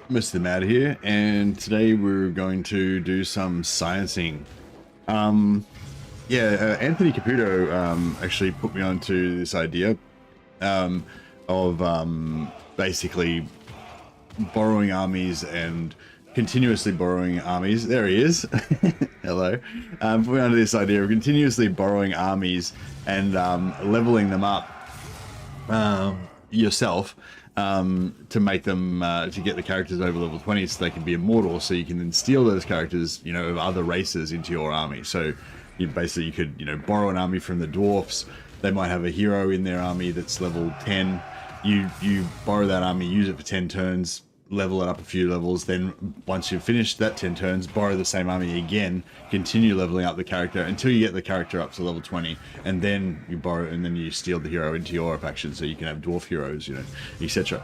Mr. Mad here, and today we're going to do some sciencing. Anthony Caputo actually put me onto this idea of basically borrowing armies and continuously borrowing armies. There he is. Hello. Put me onto this idea of continuously borrowing armies and leveling them up yourself to make them to get the characters over level 20 so they can be immortal, so you can then steal those characters, you know, of other races into your army. So you could, you know, borrow an army from the dwarfs. They might have a hero in their army that's level 10. You borrow that army, use it for 10 turns, level it up a few levels, then once you've finished that 10 turns, borrow the same army again, continue leveling up the character until you get the character up to level 20, and then you borrow, and then you steal the hero into your faction, so you can have dwarf heroes, you know, etc.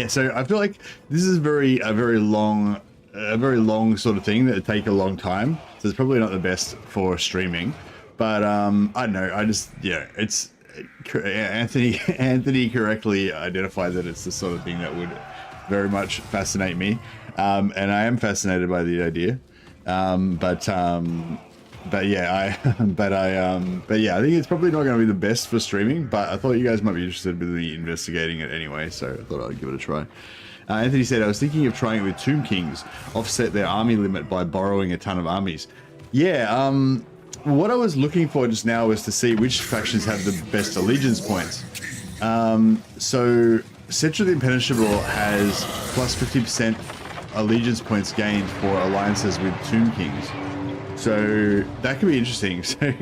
So I feel like this is a very long sort of thing that would take a long time, so it's probably not the best for streaming, but I don't know, it's Anthony correctly identified that it's the sort of thing that would very much fascinate me, and I am fascinated by the idea. I think it's probably not going to be the best for streaming, but I thought you guys might be interested in me investigating it anyway, so I thought I'd give it a try. Anthony said, I was thinking of trying it with Tomb Kings, offset their army limit by borrowing a ton of armies. What I was looking for just now was to see which factions have the best allegiance points. So Cetra the Impenetrable has plus 50% allegiance points gained for alliances with Tomb Kings. So that could be interesting. So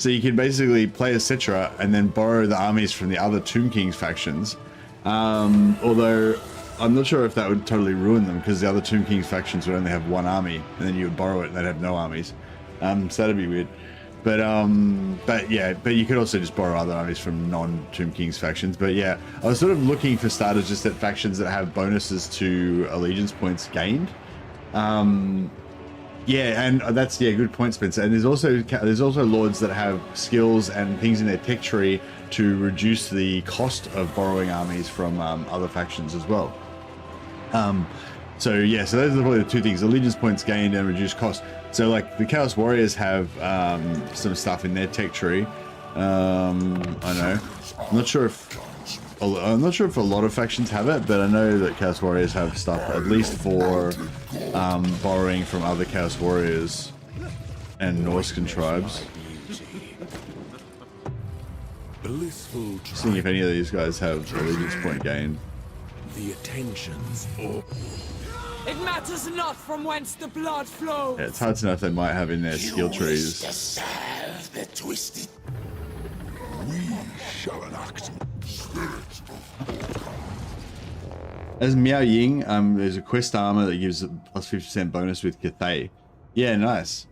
you can basically play as Cetra and then borrow the armies from the other Tomb Kings factions. Although I'm not sure if that would totally ruin them, because the other Tomb Kings factions would only have one army, and then you would borrow it and they'd have no armies. So that'd be weird. But you could also just borrow other armies from non-Tomb Kings factions. But yeah, I was sort of looking for starters just at factions that have bonuses to allegiance points gained. And that's good point, Spencer. And there's also lords that have skills and things in their tech tree to reduce the cost of borrowing armies from other factions as well. So those are probably the two things: allegiance points gained and reduced cost. So like the Chaos Warriors have some stuff in their tech tree. I know. I'm not sure if a lot of factions have it, but I know that Chaos Warriors have stuff at least for borrowing from other Chaos Warriors and Norscan tribes. Seeing if any of these guys have allegiance point gained. The attentions. It matters not from whence the blood flows. Yeah, it's hard to know if they might have in their skill trees. The twisted. We shall enact spirits. As Miao Ying, there's a quest armor that gives a plus 50% bonus with Cathay. Yeah, nice.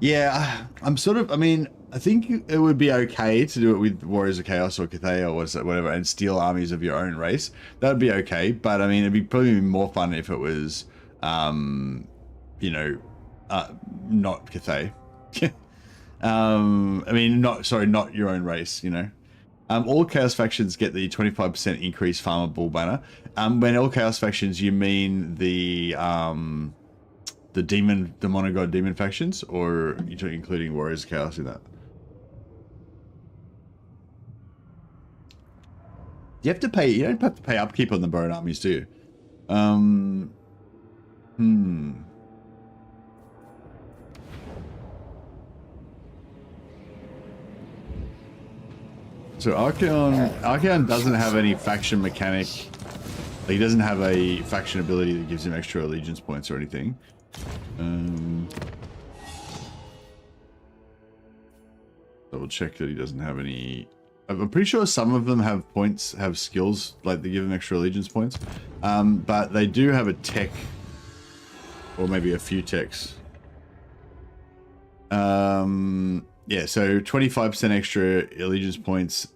Yeah, I think it would be okay to do it with Warriors of Chaos or Cathay or whatever, and steal armies of your own race. That would be okay, but I mean, it'd probably be more fun if it was, not Cathay. Not your own race, you know. All Chaos factions get the 25% increased farmable banner. When all Chaos factions, you mean the Demonogod demon factions, or you're including Warriors of Chaos in that? You don't have to pay upkeep on the borrowed armies, do you? So Archeon doesn't have any faction mechanic. Like, he doesn't have a faction ability that gives him extra allegiance points or anything. Double check that he doesn't have any. I'm pretty sure some of them have skills, like they give them extra allegiance points. But they do have a tech, or maybe a few techs. So 25% extra allegiance points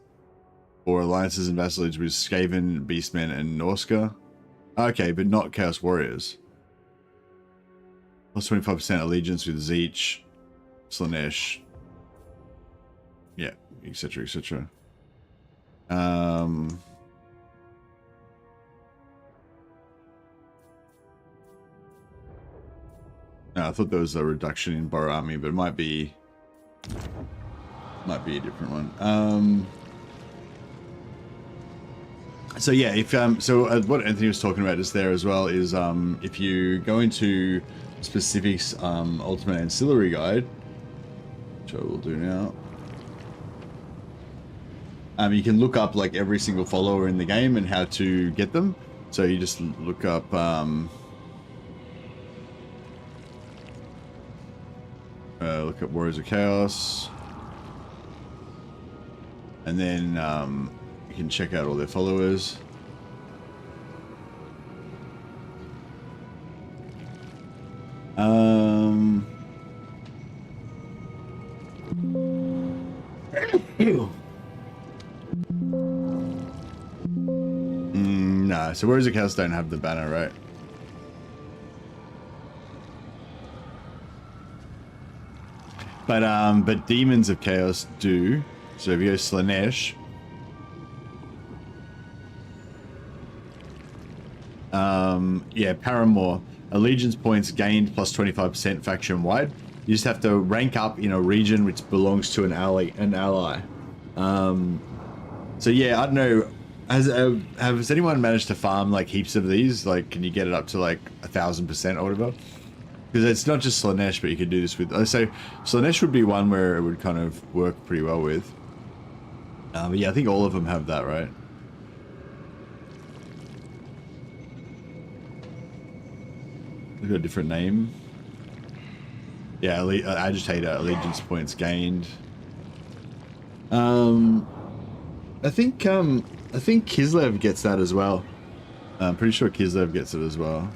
for alliances and vassalage with Skaven, Beastmen, and Norska. Okay, but not Chaos Warriors. Plus 25% allegiance with Zeech, Slanesh. Yeah, etc., etc. I thought there was a reduction in borrow army, but it might be a different one. So yeah, if what Anthony was talking about just there as well is if you go into specifics ultimate ancillary guide, which I will do now. You can look up like every single follower in the game and how to get them. So you just look up look at Warriors of Chaos, and then you can check out all their followers. No, so Warriors of Chaos don't have the banner, right? But Demons of Chaos do. So if you go Slanesh, yeah, Paramore, allegiance points gained plus 25% faction wide. You just have to rank up in a region which belongs to an ally. So yeah, I don't know. Has anyone managed to farm like heaps of these? Like, can you get it up to like 1000% or whatever? Because it's not just Slanesh, but you could do this with. So Slanesh would be one where it would kind of work pretty well with. But yeah, I think all of them have that, right? They've got a different name. Yeah, Agitator, allegiance points gained. I think Kislev gets that as well. I'm pretty sure Kislev gets it as well.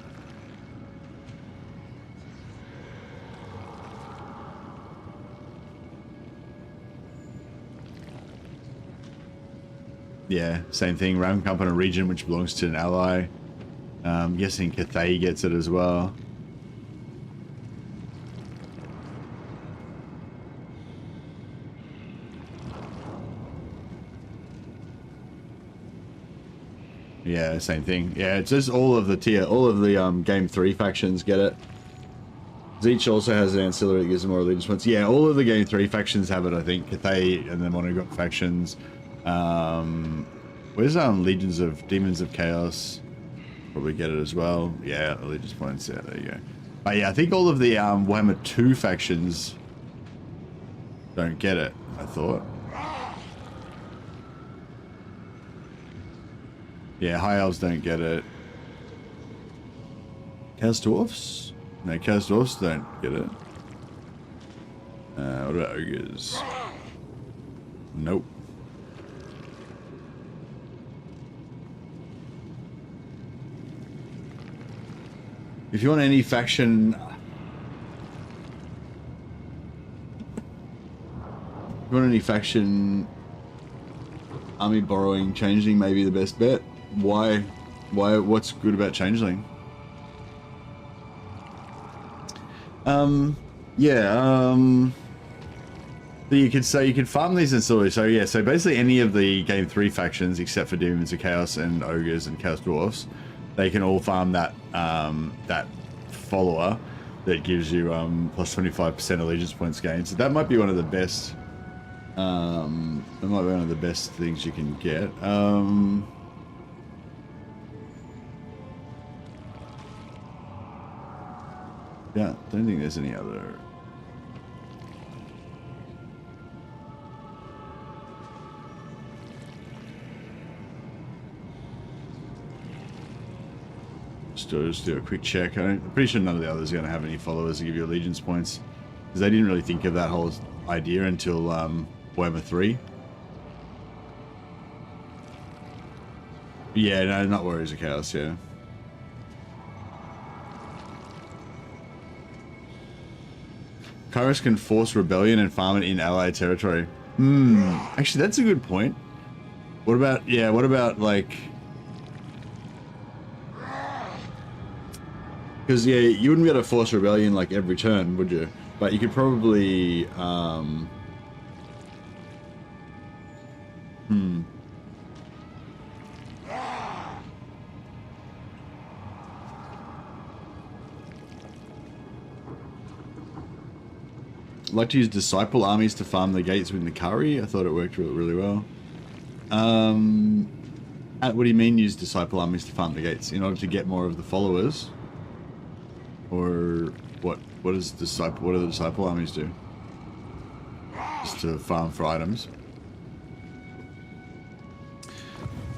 Yeah, same thing. Rank up in a region which belongs to an ally. I'm guessing Cathay gets it as well. Yeah, same thing. Yeah, it's just all of the game 3 factions get it. Each also has an ancillary that gives them more allegiance points. Yeah, all of the game 3 factions have it, I think. Cathay and the Monogot factions. Where's Legions of Demons of Chaos? Probably get it as well. Yeah, allegiance points. Yeah, there you go. But yeah, I think all of the Warhammer 2 factions don't get it, I thought. Yeah, High Elves don't get it. Chaos Dwarfs? No, Chaos Dwarfs don't get it. What about Ogres? Nope. If you want any faction... If you want any faction... Army borrowing, Changeling may be the best bet. Why? What's good about Changeling? But you could farm these ancillaries. So yeah, so basically any of the game 3 factions except for Demons of Chaos and Ogres and Chaos Dwarfs, they can all farm that that follower that gives you plus 25% allegiance points gained. So that might be one of the best. That might be one of the best things you can get. Yeah, don't think there's any other. Just do a quick check. I'm pretty sure none of the others are going to have any followers to give you allegiance points, because they didn't really think of that whole idea until Warhammer 3. Yeah, no, not Warriors of Chaos, yeah. Kairos can force rebellion and farm it in allied territory. Actually, that's a good point. What about, like... Because, yeah, you wouldn't be able to force rebellion, like, every turn, would you? But you could probably, like to use disciple armies to farm the gates with Nikari. I thought it worked really well. What do you mean use disciple armies to farm the gates? In order to get more of the followers? Or what? What do the disciple armies do? Just to farm for items.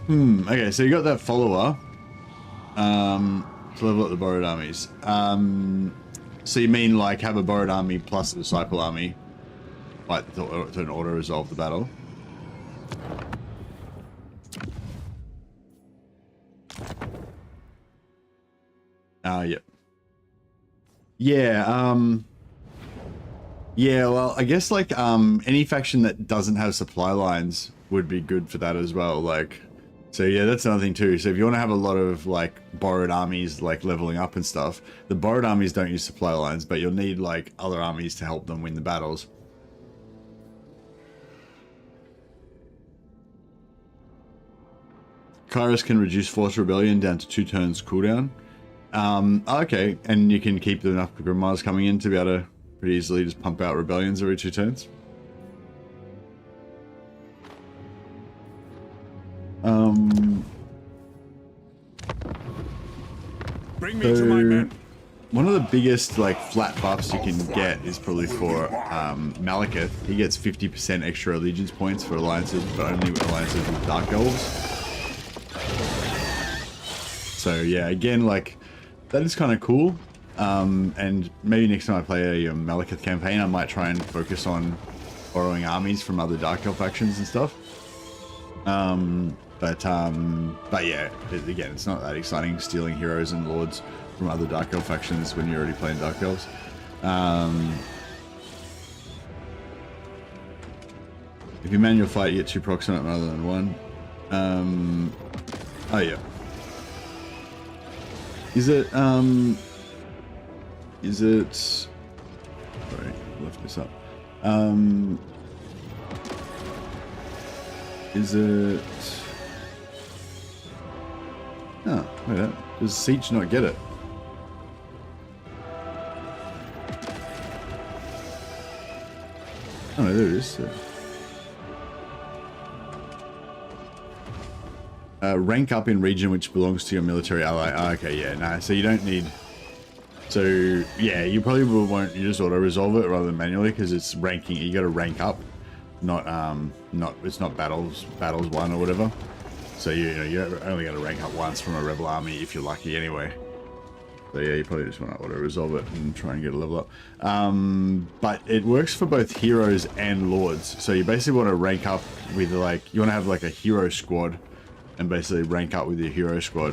Okay, so you got that follower. To level up the borrowed armies. So you mean like have a borrowed army plus a disciple army, like to an auto resolve the battle? Yep. Yeah, yeah, well, I guess like any faction that doesn't have supply lines would be good for that as well. Like, so yeah, that's another thing too. So if you want to have a lot of like borrowed armies like leveling up and stuff, the borrowed armies don't use supply lines, but you'll need like other armies to help them win the battles. Kairos can reduce Force Rebellion down to 2 turns cooldown. Okay, and you can keep enough Grimoires coming in to be able to pretty easily just pump out rebellions every 2 turns. Bring me to my men. One of the biggest like flat buffs you can get is probably for Malekith. He gets 50% extra allegiance points for alliances, but only alliances with Dark Elves. So yeah, again, like that is kind of cool. And maybe next time I play a Malekith campaign, I might try and focus on borrowing armies from other Dark Elf factions and stuff. But yeah, again, it's not that exciting stealing heroes and lords from other Dark Elf factions when you're already playing Dark Elves. If you manual fight, you get 2 procs on it rather than 1. Oh yeah. Is it, sorry, left this up. Is it, oh, wait, does Siege not get it? Oh, there it is. Rank up in region which belongs to your military ally. Oh, okay, yeah, nah, so you don't need... So, yeah, you probably won't... You just auto-resolve it rather than manually, because it's ranking... You gotta rank up, not... It's not battles 1 or whatever. So, you know, you're only gonna rank up once from a rebel army if you're lucky anyway. So, yeah, you probably just want to auto-resolve it and try and get a level up. But it works for both heroes and lords. So, you basically want to rank up with, like... You want to have, like, a hero squad and basically rank up with your hero squad.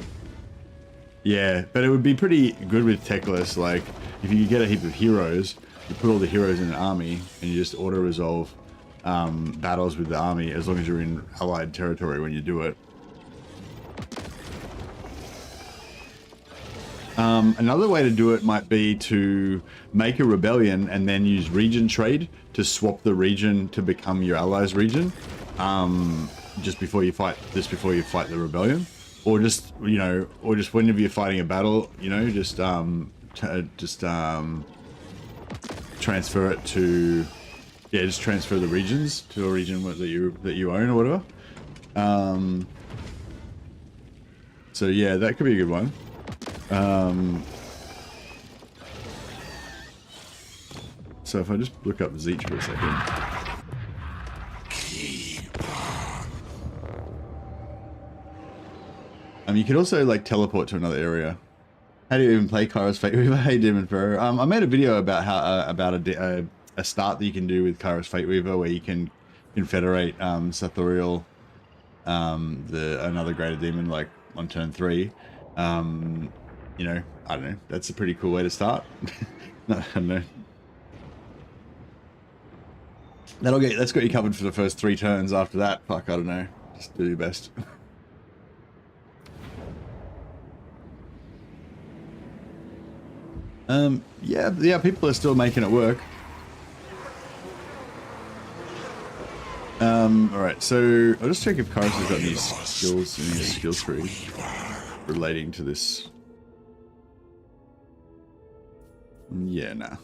Yeah, but it would be pretty good with Techless. Like, if you get a heap of heroes, you put all the heroes in an army, and you just auto-resolve battles with the army, as long as you're in allied territory when you do it. Another way to do it might be to make a rebellion and then use region trade to swap the region to become your allies' region. Just before you fight the rebellion, or just, you know, or just whenever you're fighting a battle, you know, just transfer it to, yeah, just transfer the regions to a region that you own or whatever. So yeah, that could be a good one. So if I just look up Zeech for a second. You could also like teleport to another area. How do you even play Kairos Fate Weaver? Hey, Demon Pharaoh. I made a video about how about a start that you can do with Kairos Fate Weaver, where you can confederate Sathoriel, another greater demon, like on turn 3. You know, I don't know. That's a pretty cool way to start. I don't know. That's got you covered for the first 3 turns. After that, fuck, I don't know. Just do your best. Yeah, people are still making it work. Alright, so I'll just check if Kairos has got any skills in his skill tree relating to this. Yeah, nah.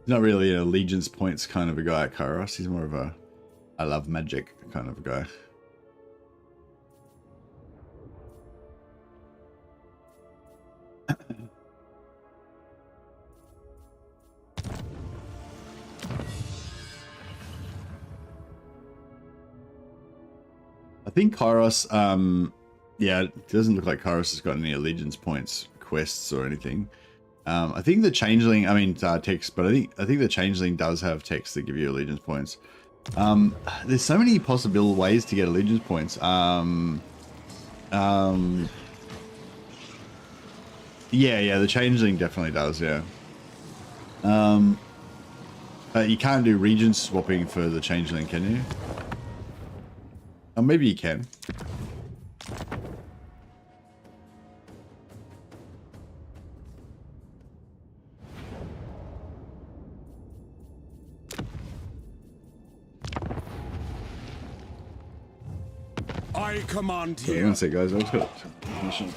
not really an allegiance points kind of a guy, Kairos. He's more of a I love magic kind of a guy. I think Kairos, yeah, it doesn't look like Kairos has got any allegiance points quests or anything. I think the changeling, I mean text, but I think the changeling does have text that give you allegiance points. There's so many possible ways to get allegiance points. Yeah, the changeling definitely does. Yeah. You can't do region swapping for the changeling, can you? Oh, maybe you can. I command Yeah, here. one sec, guys. I just got mission.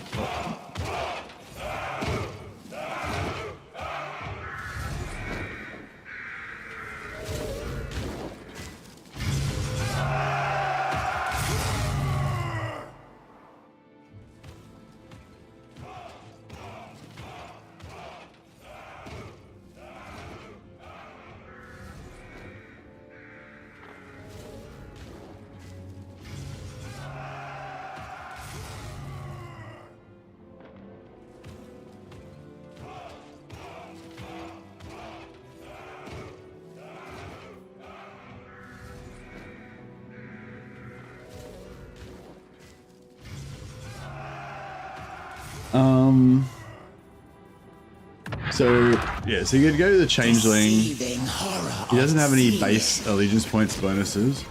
So yeah, so you could go to the changeling. He doesn't have any base allegiance points bonuses,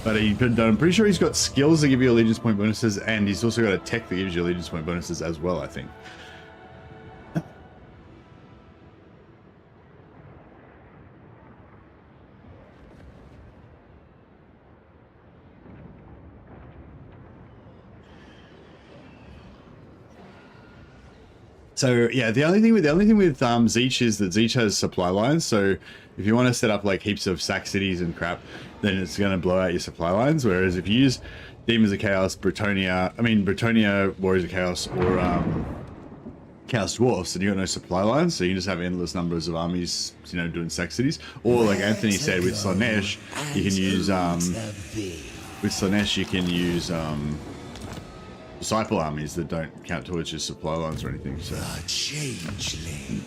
but I'm pretty sure he's got skills that give you allegiance point bonuses, and he's also got a tech that gives you allegiance point bonuses as well, I think. So yeah, the only thing with Zeech is that Zeech has supply lines. So if you want to set up like heaps of sack cities and crap, then it's going to blow out your supply lines. Whereas if you use Demons of Chaos, Bretonia, Warriors of Chaos, or Chaos Dwarfs, then you got no supply lines, so you just have endless numbers of armies, you know, doing sack cities. Or like Anthony said, with Slanesh, you can use disciple armies that don't count towards your supply lines or anything. So Changeling.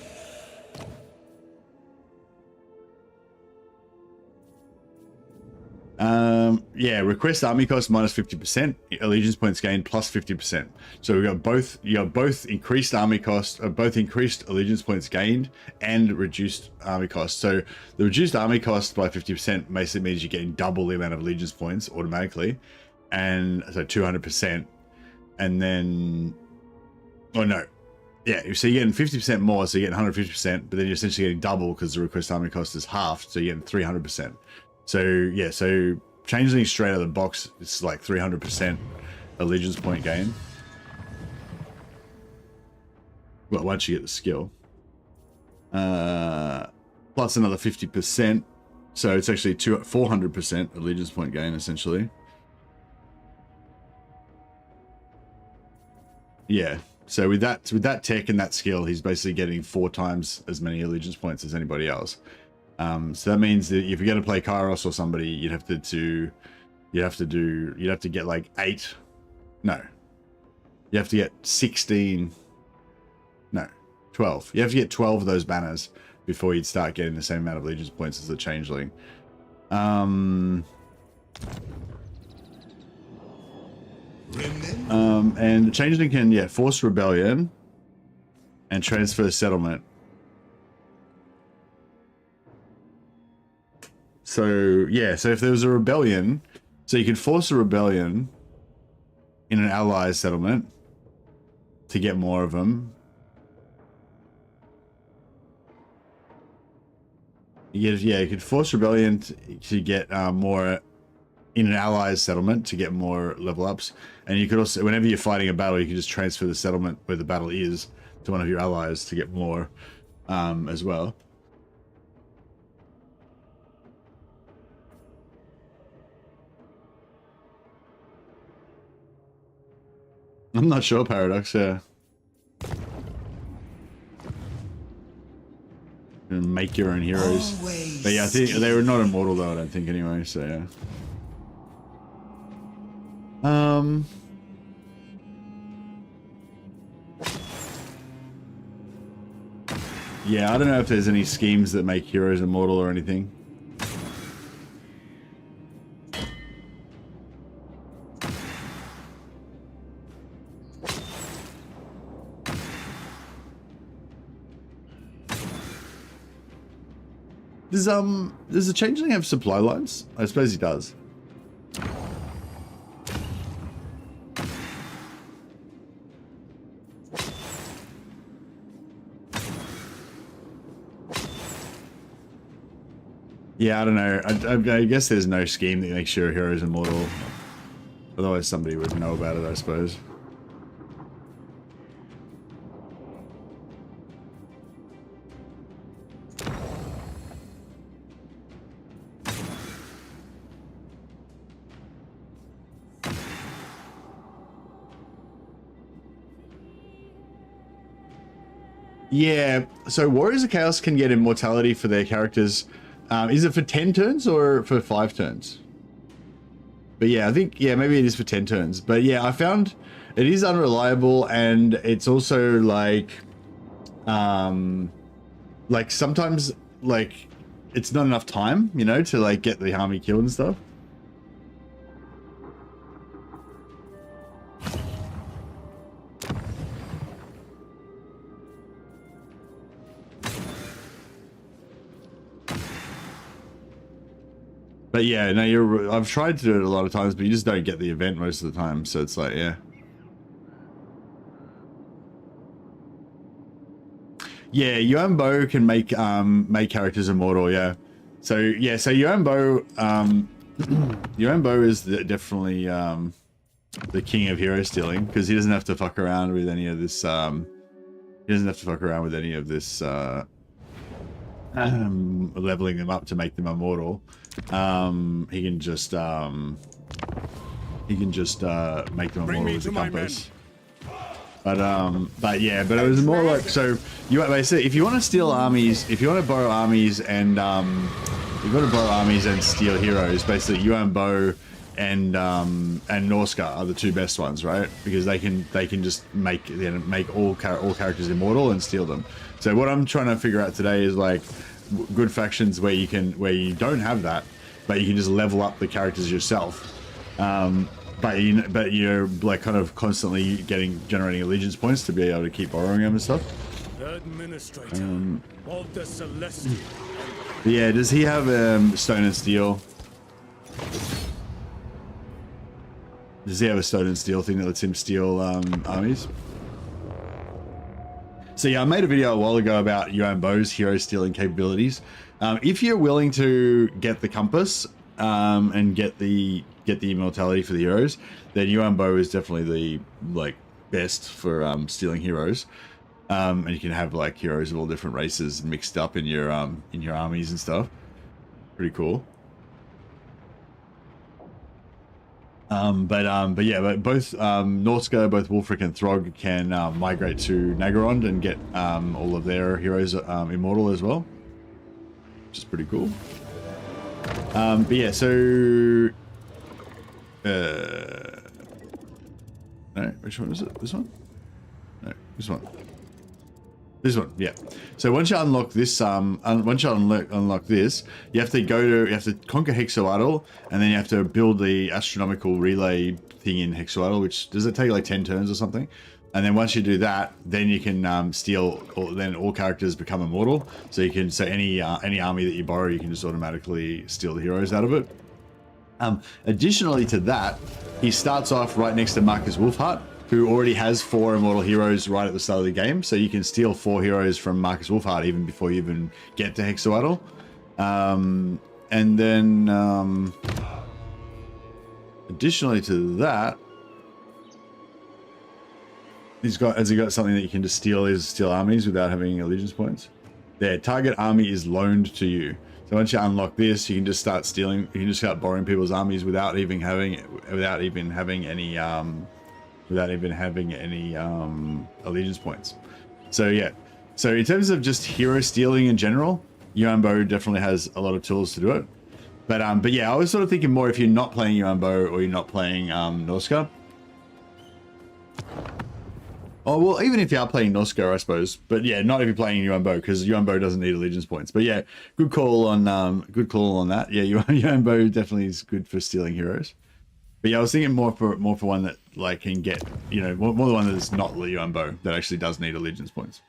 yeah, request army cost minus 50%, allegiance points gained plus 50%. So we got both, you got both increased army cost, both increased allegiance points gained and reduced army cost. So the reduced army cost by 50% basically means you're getting double the amount of allegiance points automatically, and so 200%. And then, oh no, yeah, so you're getting 50% more, so you're getting 150%, but then you're essentially getting double because the request army cost is half, so you're getting 300%. So yeah, so changeling straight out of the box, it's like 300% allegiance point gain. Well, once you get the skill, plus another 50%, so it's actually 400% allegiance point gain essentially. Yeah, so with that tech and that skill, he's basically getting 4 times as many allegiance points as anybody else. So that means that if you're going to play Kairos or somebody, you'd have to get like 8. No, you have to get 16. No, 12. You have to get 12 of those banners before you'd start getting the same amount of allegiance points as the changeling. And the changeling can, yeah, force rebellion and transfer settlement. So yeah, so if there was a rebellion, so you could force a rebellion in an allied settlement to get more of them. You could force rebellion to get more in an allied settlement to get more level ups, and you could also, whenever you're fighting a battle, you can just transfer the settlement where the battle is to one of your allies to get more as well. I'm not sure, Paradox, yeah. Make your own heroes. Always. But yeah, I think they were not immortal though, I don't think anyway, so yeah. Yeah, I don't know if there's any schemes that make heroes immortal or anything. Does the changeling have supply lines? I suppose he does. Yeah, I don't know. I guess there's no scheme that makes your heroes immortal. Otherwise somebody would know about it, I suppose. Yeah, so Warriors of Chaos can get immortality for their characters. Is it for 10 turns or for 5 turns? But yeah, I think, yeah, maybe it is for 10 turns. But yeah, I found it is unreliable, and it's also like sometimes like it's not enough time, you know, to like get the army killed and stuff. But yeah, no, I've tried to do it a lot of times, but you just don't get the event most of the time. So it's like, yeah. Yeah, Yuan Bo can make characters immortal, yeah. So yeah, so Yuan Bo is definitely the king of hero stealing, because he doesn't have to fuck around with any of this leveling them up to make them immortal. He can just make them immortal with the compass. But yeah, but it was more like, so you basically, if you want to steal armies, if you want to borrow armies and steal heroes, basically Yuan Bo and Norska are the two best ones, right? Because they can just make all characters immortal and steal them. So what I'm trying to figure out today is like good factions where you don't have that, but you can just level up the characters yourself. But you're like kind of constantly generating allegiance points to be able to keep borrowing them and stuff. Administrator of the Celestial. Yeah, does he have stone and steel? Does he have a stone and steel thing that lets him steal armies? So yeah, I made a video a while ago about Yuan Bo's hero stealing capabilities. If you're willing to get the compass and get the immortality for the heroes, then Yuan Bo is definitely the best for stealing heroes. And you can have like heroes of all different races mixed up in your armies and stuff. Pretty cool. But both Norska, both Wulfric and Throg can migrate to Nagarond and get all of their heroes immortal as well, which is pretty cool. But yeah, so no, which one was it? This one? No, this one. This one, yeah. So once you unlock this, unlock this, you have to conquer Hexoatl, and then you have to build the astronomical relay thing in Hexoatl, which does it take like 10 turns or something? And then once you do that, then you can steal. Then all characters become immortal. So you can any army that you borrow, you can just automatically steal the heroes out of it. Additionally to that, he starts off right next to Marcus Wolfheart, who already has 4 immortal heroes right at the start of the game. So you can steal 4 heroes from Marcus Wolfheart even before you even get to Hexoatl. And then additionally to that, has he got something that you can just steal armies without having allegiance points? There, target army is loaned to you. So once you unlock this, you can just start stealing. You can just start borrowing people's armies without even having any without even having any allegiance points. So yeah, so in terms of just hero stealing in general, Yuan Bo definitely has a lot of tools to do it. But yeah, I was sort of thinking more if you're not playing Yuan Bo or you're not playing Norska. Oh, well, even if you are playing Norska, I suppose. But yeah, not if you're playing Yuan Bo, because Yuan Bo doesn't need allegiance points. But yeah, good call on that. Yeah, Yuan Bo definitely is good for stealing heroes. But yeah, I was thinking more for one that like can get, you know, more the one that's not the Yuan Bo that actually does need allegiance points.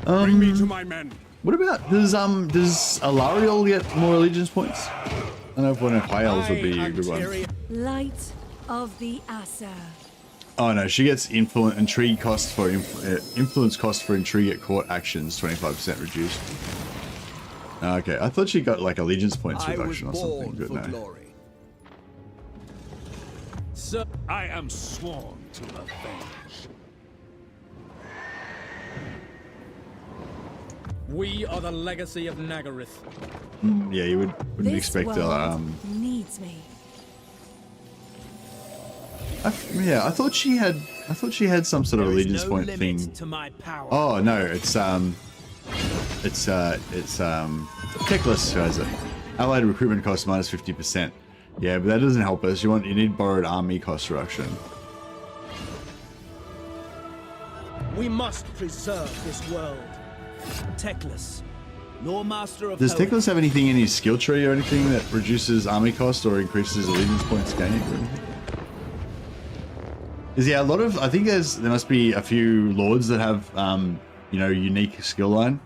Bring me to my men. What about does Alariel get more allegiance points? I don't know if one of high elves would be a good one. Light of the Acer. Oh no, she gets intrigue cost for influence cost for intrigue at court actions 25% reduced. Okay, I thought she got like allegiance points reduction or something. Good no. Glory. So I am sworn to avenge. We are the legacy of Nagaryth. Yeah, you wouldn't expect needs me. I thought she had some sort of allegiance point thing. To my power. Oh no, it's Techless who has it. Allied recruitment cost minus 50%. Yeah, but that doesn't help us. You need borrowed army cost reduction. We must preserve this world. Techless, Lord Master of Does Hell. Techless have anything in his skill tree or anything that reduces army cost or increases allegiance points gained or anything? Is yeah, a lot of I think there must be a few lords that have you know, unique skill line.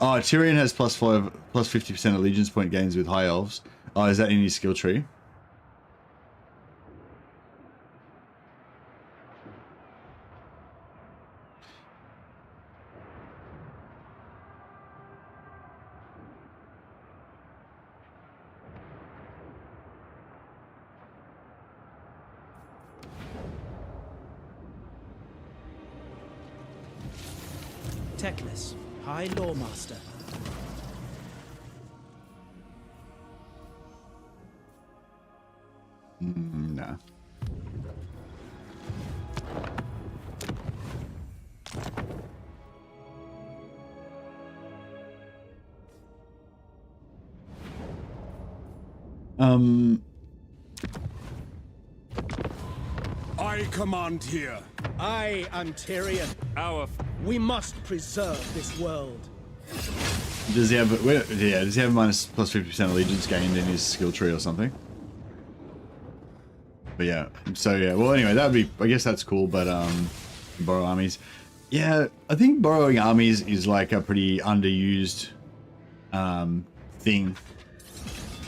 Oh, Tyrion has plus 50% allegiance point gains with high elves. Oh, is that in his skill tree? Techless, High Lawmaster. No. I command here. I am Tyrion. We must preserve this world. Does he have does he have minus plus 50% allegiance gained in his skill tree or something? But yeah, so yeah, well anyway, that would be, I guess that's cool, but borrow armies. Yeah, I think borrowing armies is like a pretty underused thing.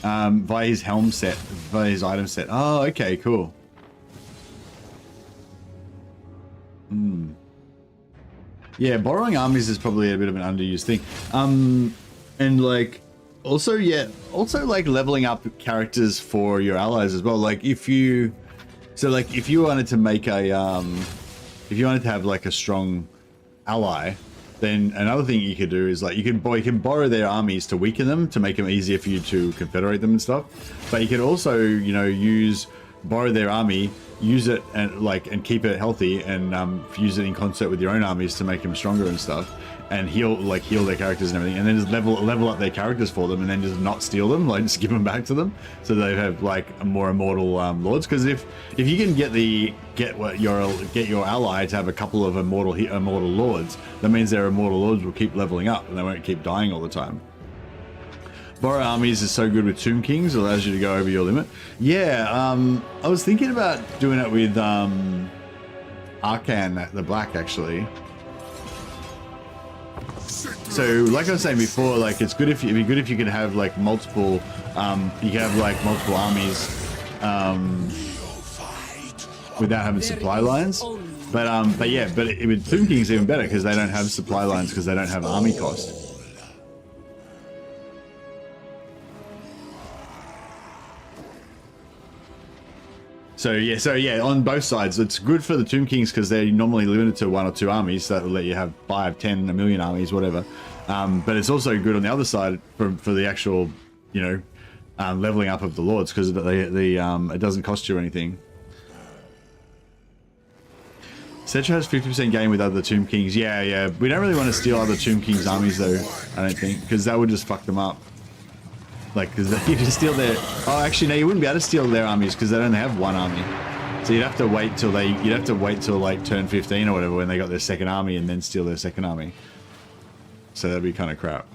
Via his helm set, via his item set. Oh, okay, cool. Yeah, borrowing armies is probably a bit of an underused thing. And like, also like leveling up characters for your allies as well. Like if you wanted to make a, if you wanted to have like a strong ally, then another thing you could do is like you can borrow their armies to weaken them, to make them easier for you to confederate them and stuff. But you could also, you know, borrow their army, use it and keep it healthy, and use it in concert with your own armies to make them stronger and stuff, and heal their characters and everything, and then just level up their characters for them, and then just not steal them, like just give them back to them, so they have like a more immortal lords. Because if you can get your ally to have a couple of immortal lords, that means their immortal lords will keep leveling up and they won't keep dying all the time. Borrow armies is so good with Tomb Kings, it allows you to go over your limit. Yeah, I was thinking about doing it with Arcan, the black, actually. So, like I was saying before, like it'd be good if you could have like multiple, multiple armies without having supply lines. But with Tomb Kings even better because they don't have supply lines because they don't have army cost. So yeah, on both sides, it's good for the Tomb Kings because they're normally limited to 1 or 2 armies, so that will let you have 5, 10, a million armies, whatever. But it's also good on the other side for the actual, you know, leveling up of the lords because it doesn't cost you anything. Cetra has 50% gain with other Tomb Kings. Yeah. We don't really want to steal other Tomb Kings armies though, I don't think, because that would just fuck them up. Like, because you just steal their... Oh, actually, no, you wouldn't be able to steal their armies because they only have 1 army. So you'd have to wait till like turn 15 or whatever when they got their second army and then steal their second army. So that'd be kind of crap.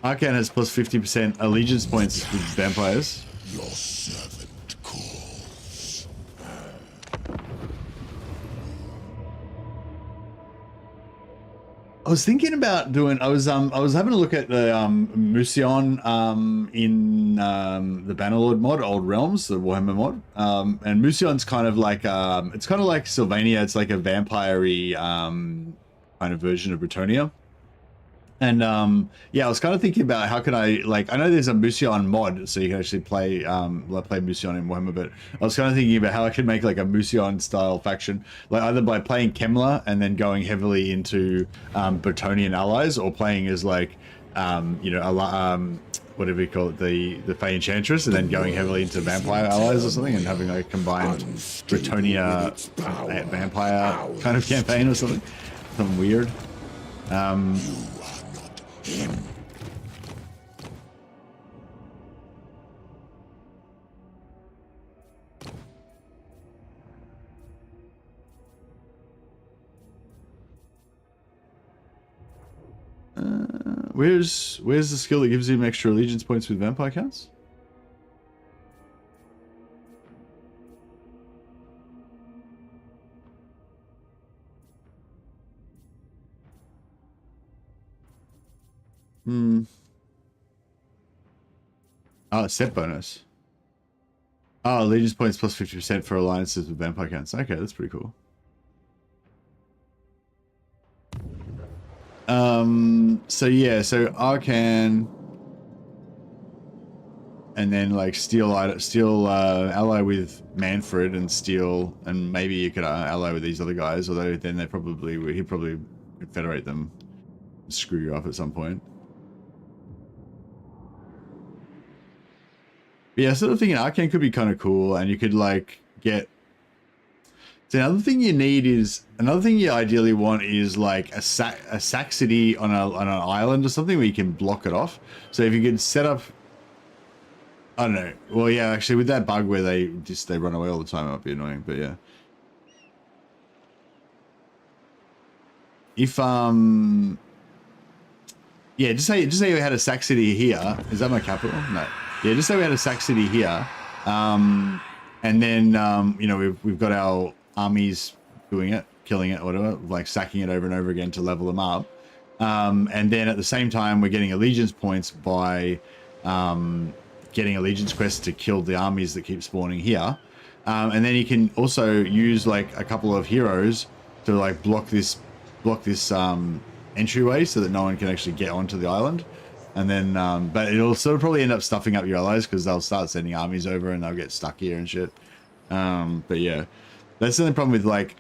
Arcan has plus 50% allegiance points with vampires. Your servant calls. I was thinking about doing. I was having a look at the Musion in the Bannerlord mod, Old Realms, the Warhammer mod. And Musion's kind of like it's kind of like Sylvania. It's like a vampire-y kind of version of Bretonnia. And yeah, I was kind of thinking about how can I, like, I know there's a Musion mod, so you can actually play Musion in Warhammer, but I was kind of thinking about how I could make like a Musion style faction, like either by playing Kemler and then going heavily into Bretonnian allies, or playing as like you know, whatever you call it, the Fey Enchantress, and then going heavily into vampire allies or something, and having like a combined Bretonnia vampire kind of campaign or something weird. Where's the skill that gives him extra allegiance points with vampire counts? Oh, set bonus. Oh, allegiance points plus 50% for alliances with vampire counts. Okay, that's pretty cool. So yeah, so Arcan, and then like steal ally with Manfred, and steal, and maybe you could ally with these other guys, although then he'd probably confederate them, screw you up at some point. But yeah, sort of thinking Arcan could be kind of cool, and you could like get. So another thing you ideally want is like a Saxony on an island or something where you can block it off. So if you could set up, I don't know. Well, yeah, actually with that bug where they run away all the time, it might be annoying. But yeah, if yeah, just say we had a Saxony here. Is that my capital? No. Yeah, just say we had a Saxony here, and then you know we've got our armies doing it, killing it, whatever, like sacking it over and over again to level them up, and then at the same time we're getting allegiance points by getting allegiance quests to kill the armies that keep spawning here, and then you can also use like a couple of heroes to like block this entryway so that no one can actually get onto the island. And then, but it'll sort of probably end up stuffing up your allies because they'll start sending armies over and they'll get stuck here and shit. But yeah, that's the only problem with like,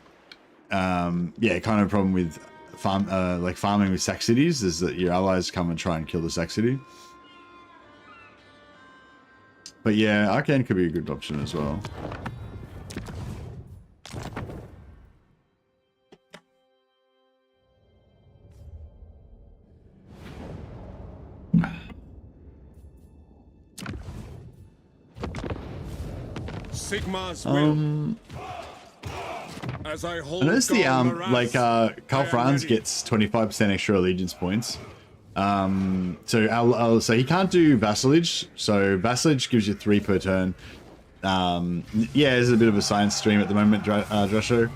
yeah, kind of problem with farming with sack cities is that your allies come and try and kill the sack city. But yeah, Arcan could be a good option as well. Sigma's will. As I hold I noticed the Karl Franz gets 25% extra allegiance points. So he can't do vassalage. So vassalage gives you 3 per turn. Yeah, there's a bit of a science stream at the moment, Drasho.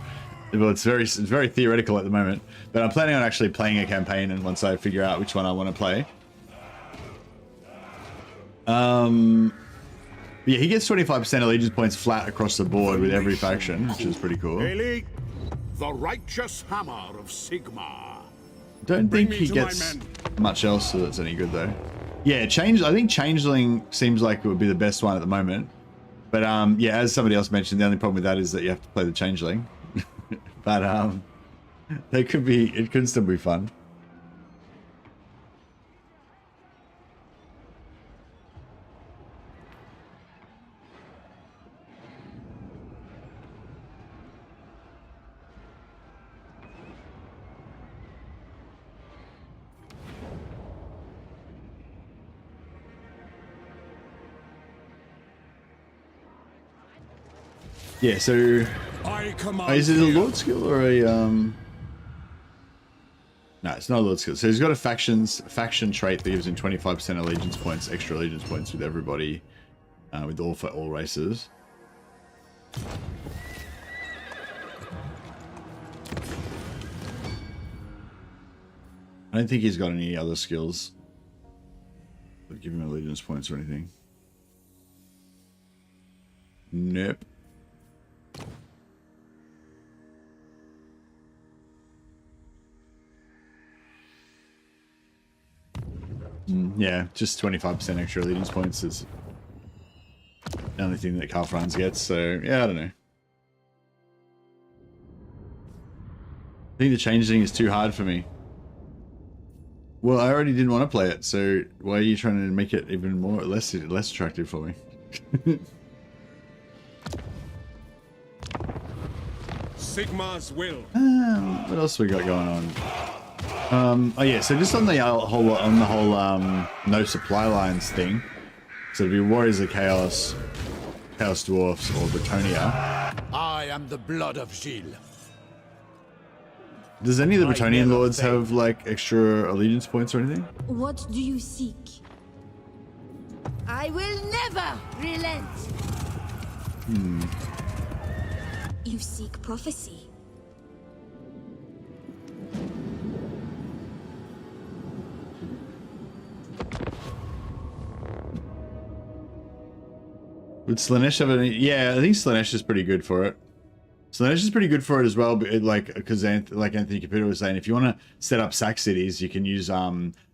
Well, it's very theoretical at the moment. But I'm planning on actually playing a campaign, and once I figure out which one I want to play. Yeah, he gets 25% allegiance points flat across the board with every faction, which is pretty cool. Haley, the righteous hammer of Sigma. Don't think he gets much else that's any good though. Yeah, I think Changeling seems like it would be the best one at the moment. But yeah, as somebody else mentioned, the only problem with that is that you have to play the Changeling. But it could still be fun. Yeah, so I command is it a fear. Lord skill or a No, it's not a Lord skill. So he's got a faction trait that gives him 25% allegiance points, extra allegiance points with everybody, for all races. I don't think he's got any other skills that give him allegiance points or anything. Nope. Yeah, just 25% extra allegiance points is the only thing that Karl Franz gets, so yeah, I don't know. I think the Changeling is too hard for me. Well, I already didn't want to play it, so why are you trying to make it even more less attractive for me? Sigma's will. What else we got going on? Oh yeah, so just on the whole no supply lines thing. So it'd be Warriors of Chaos, Chaos Dwarfs, or Bretonia. I am the blood of Gilles. Does any of the Bretonian lords have like extra allegiance points or anything? What do you seek? I will never relent. You seek prophecy. Would Slanesh have any? Yeah, I think Slanesh is pretty good for it. Slanesh is pretty good for it as well, but because like Anthony Caputo was saying, if you want to set up sack cities, you can use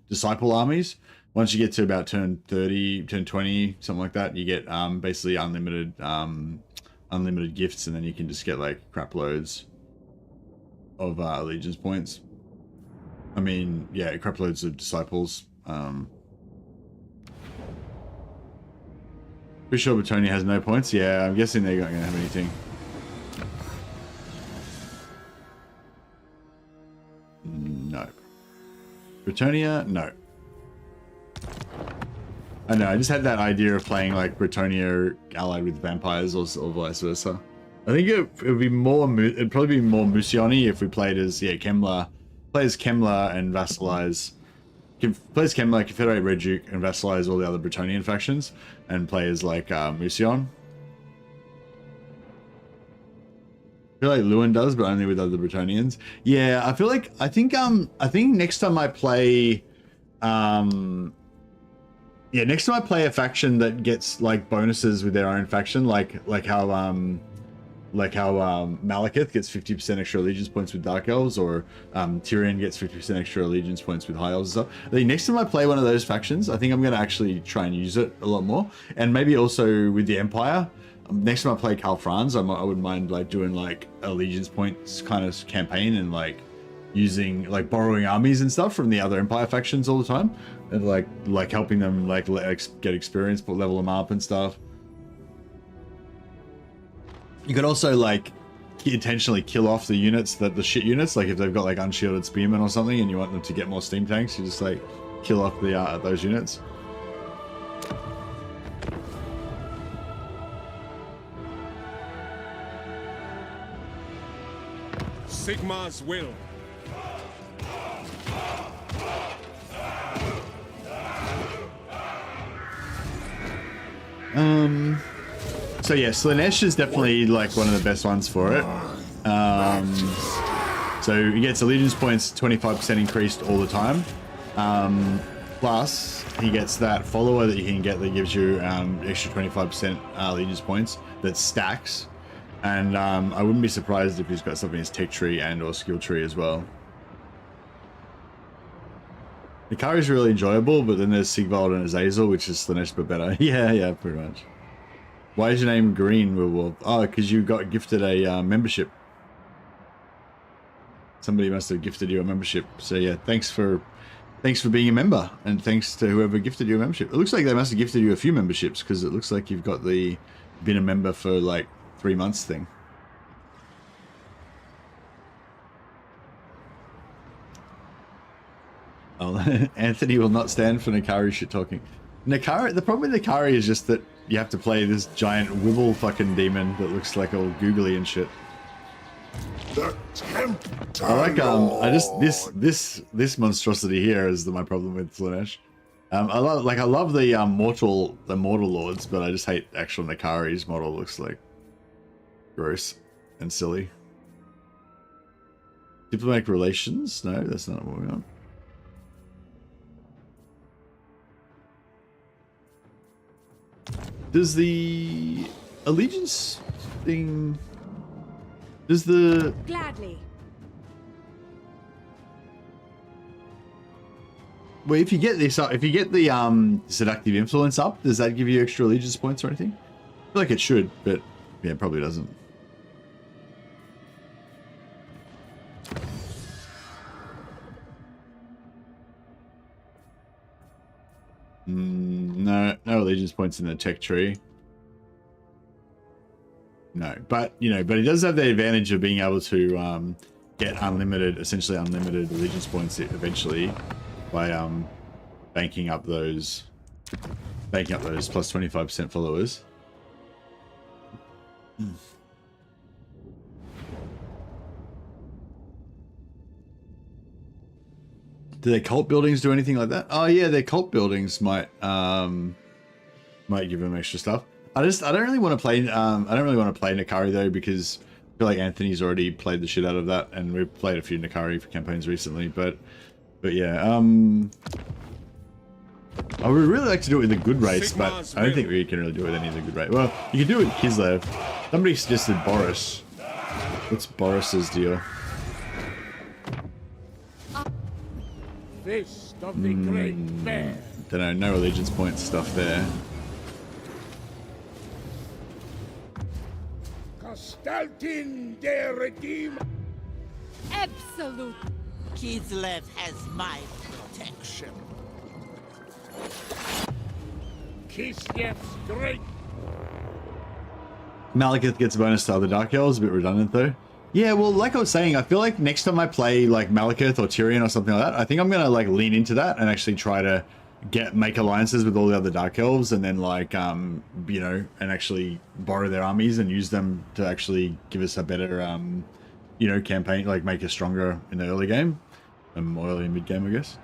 disciple armies. Once you get to about turn 30, turn 20, something like that, you get basically unlimited gifts, and then you can just get like crap loads of allegiance points. I mean, yeah, crap loads of disciples. Pretty sure Bretonia has no points. Yeah, I'm guessing they're not going to have anything. No. Bretonia, no. I know, I just had that idea of playing like Bretonia allied with vampires or vice versa. I think it would be more, it'd probably be more Musioni if we played as, yeah, Kemmler. Play as Kemmler and vassalize. Play as Kemmler, Confederate Red Duke, and vassalize all the other Bretonian factions, and play as like Musion. I feel like Lewin does, but only with other Bretonians. Yeah, I think next time I play next time I play a faction that gets like bonuses with their own faction, like how Malekith gets 50% extra allegiance points with Dark Elves, or Tyrion gets 50% extra allegiance points with High Elves and stuff. I think next time I play one of those factions, I think I'm going to actually try and use it a lot more. And maybe also with the Empire. Next time I play Karl Franz, I wouldn't mind like doing like allegiance points kind of campaign and like using like borrowing armies and stuff from the other Empire factions all the time, and like helping them like get experience, but level them up and stuff. You could also like intentionally kill off the units, the shit units, like if they've got like unshielded spearmen or something and you want them to get more steam tanks, you just like kill off the those units. Sigma's will. So yeah, Slanesh is definitely like one of the best ones for it. So he gets allegiance points 25% increased all the time. Plus he gets that follower that you can get that gives you extra 25% allegiance points that stacks. And I wouldn't be surprised if he's got something as tech tree and or skill tree as well. Nakari's really enjoyable, but then there's Sigvald and Azazel, which is Slanesh but better. Yeah, pretty much. Why is your name Green, Werewolf? Oh, because you got gifted a membership. Somebody must have gifted you a membership. So yeah, thanks for being a member, and thanks to whoever gifted you a membership. It looks like they must have gifted you a few memberships, because it looks like you've got the been a member for like 3 months thing. Oh, Anthony will not stand for Nakari shit talking. Nakari, the problem with Nakari is just that you have to play this giant wibble fucking demon that looks like all googly and shit. I like I just this monstrosity here is my problem with Slanesh. I love the mortal lords, but I just hate actual Nakari's model. Looks like gross and silly. Diplomatic relations? No, that's not what we want. Does the allegiance thing? Does the Gladly. Well, if you get this up, if you get the seductive influence up, does that give you extra allegiance points or anything? I feel like it should, but yeah, it probably doesn't. No allegiance points in the tech tree. No, but you know, but he does have the advantage of being able to get essentially unlimited allegiance points eventually by banking up those plus 25% followers. Do their cult buildings do anything like that? Oh yeah, their cult buildings might give them extra stuff. I don't really want to play Nakari though, because I feel like Anthony's already played the shit out of that, and we've played a few Nakari campaigns recently. But yeah, I would really like to do it with a good race, but I don't think we can really do it with any of the good race. Well, you can do it with Kislev. Somebody suggested Boris. What's Boris's deal? Fist of the great bear. Don't know, no allegiance points stuff there. Constantin de Redeem. Absolute. Kislev has my protection. Kislev's great. Malekith gets a bonus to other Dark Elves, a bit redundant though. Yeah, well, like I was saying, I feel like next time I play like Malekith or Tyrion or something like that, I think I'm gonna like lean into that and actually try to make alliances with all the other Dark Elves, and then like you know, and actually borrow their armies and use them to actually give us a better you know, campaign, like make us stronger in the early game and more early mid game, I guess.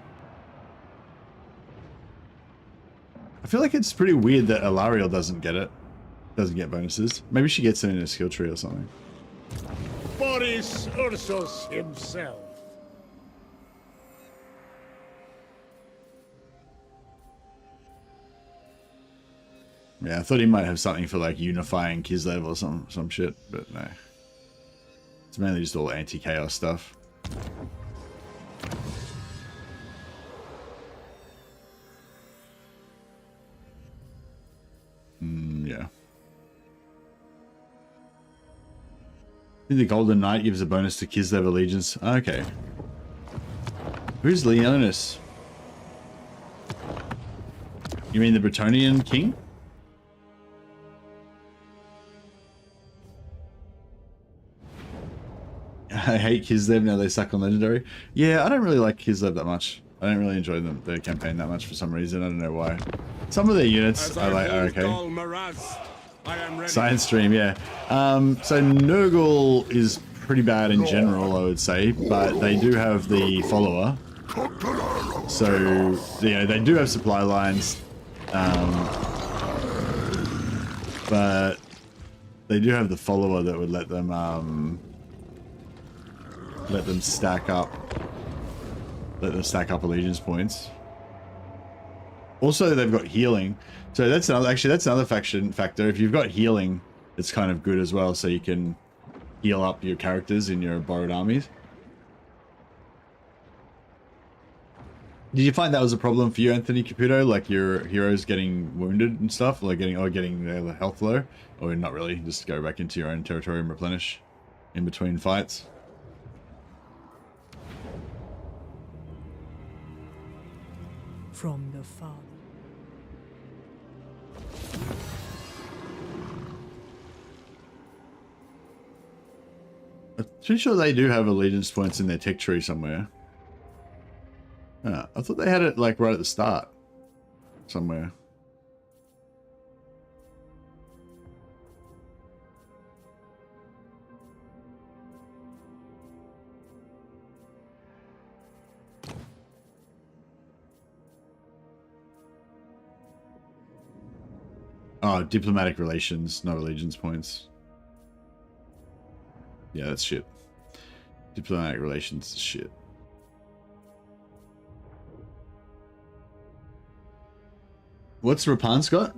I feel like it's pretty weird that Alariel doesn't get bonuses. Maybe she gets it in a skill tree or something. Boris Ursus himself. Yeah, I thought he might have something for like unifying Kislev or some shit, but no. It's mainly just all anti-chaos stuff. Yeah. The Golden Knight gives a bonus to Kislev allegiance. Okay. Who's Leonis? You mean the Bretonnian king? I hate Kislev, now they suck on legendary. Yeah, I don't really like Kislev that much. I don't really enjoy their campaign that much for some reason. I don't know why. Some of their units I like are okay. Science stream, yeah. So Nurgle is pretty bad in general, I would say, but they do have the follower. So, yeah, they do have supply lines. But they do have the follower that would let them stack up allegiance points. Also, they've got healing, so that's another factor. If you've got healing, it's kind of good as well, so you can heal up your characters in your borrowed armies. Did you find that was a problem for you, Anthony Caputo? Like your heroes getting wounded and stuff, like getting their health low, or not really? Just go back into your own territory and replenish in between fights. From the Father. I'm pretty sure they do have allegiance points in their tech tree somewhere. I thought they had it like right at the start somewhere. Oh, diplomatic relations, no allegiance points. Yeah, that's shit. Diplomatic relations is shit. What's Rapan's got?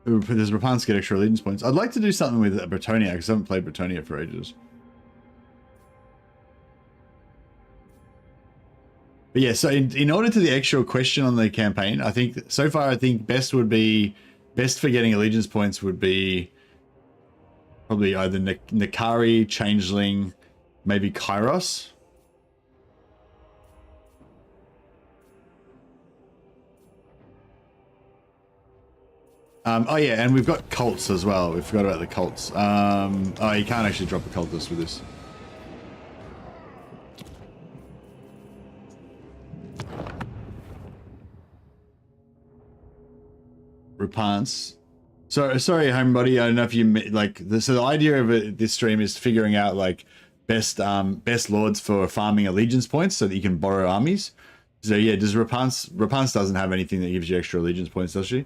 Does Rapan's get extra allegiance points? I'd like to do something with Bretonia, because I haven't played Bretonia for ages. But yeah, so in order to the actual question on the campaign, I think, so far, I think best for getting allegiance points would be probably either Nakari, Changeling, maybe Kairos. Oh yeah, and we've got cults as well. We forgot about the cults. Oh, you can't actually drop a cultist with this. Repants. So sorry, homebody. I don't know if you like. So the idea of this stream is figuring out like best lords for farming allegiance points so that you can borrow armies. So yeah, does Repants doesn't have anything that gives you extra allegiance points, does she?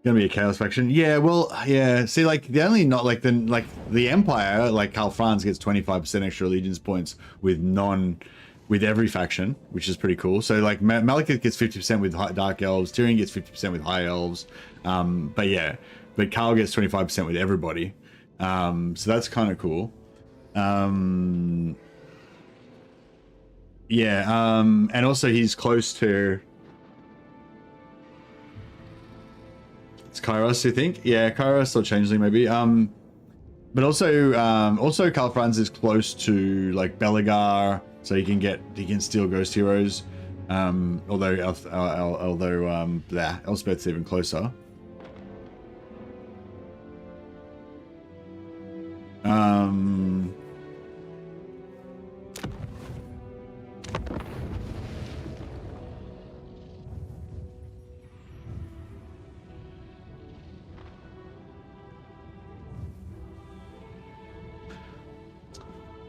Gonna be a chaos faction. Yeah, well, yeah. See, like the only not like the Empire, like Karl Franz gets 25% extra allegiance points with every faction, which is pretty cool. So like Malekith gets 50% with Dark Elves, Tyrion gets 50% with High Elves, but Karl gets 25% with everybody. So that's kind of cool. Yeah, and also he's close to... It's Kairos, you think? Yeah, Kairos or Changeling maybe. But also Karl Franz is close to like Belegar, so he can steal Ghost Heroes. Although Elspeth's even closer.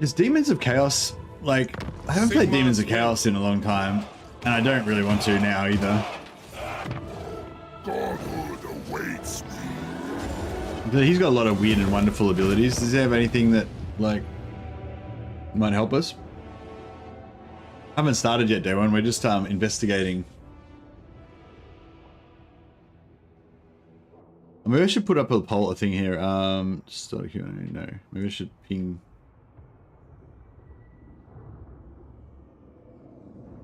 Is Demons of Chaos, like, I haven't played Demons of Chaos in a long time, and I don't really want to now either. Godhood awaits me. But he's got a lot of weird and wonderful abilities. Does he have anything that, like, might help us? I haven't started yet, day one. We're just investigating. Maybe I should put up a poll thing here. Start Q&A. No, maybe I should ping.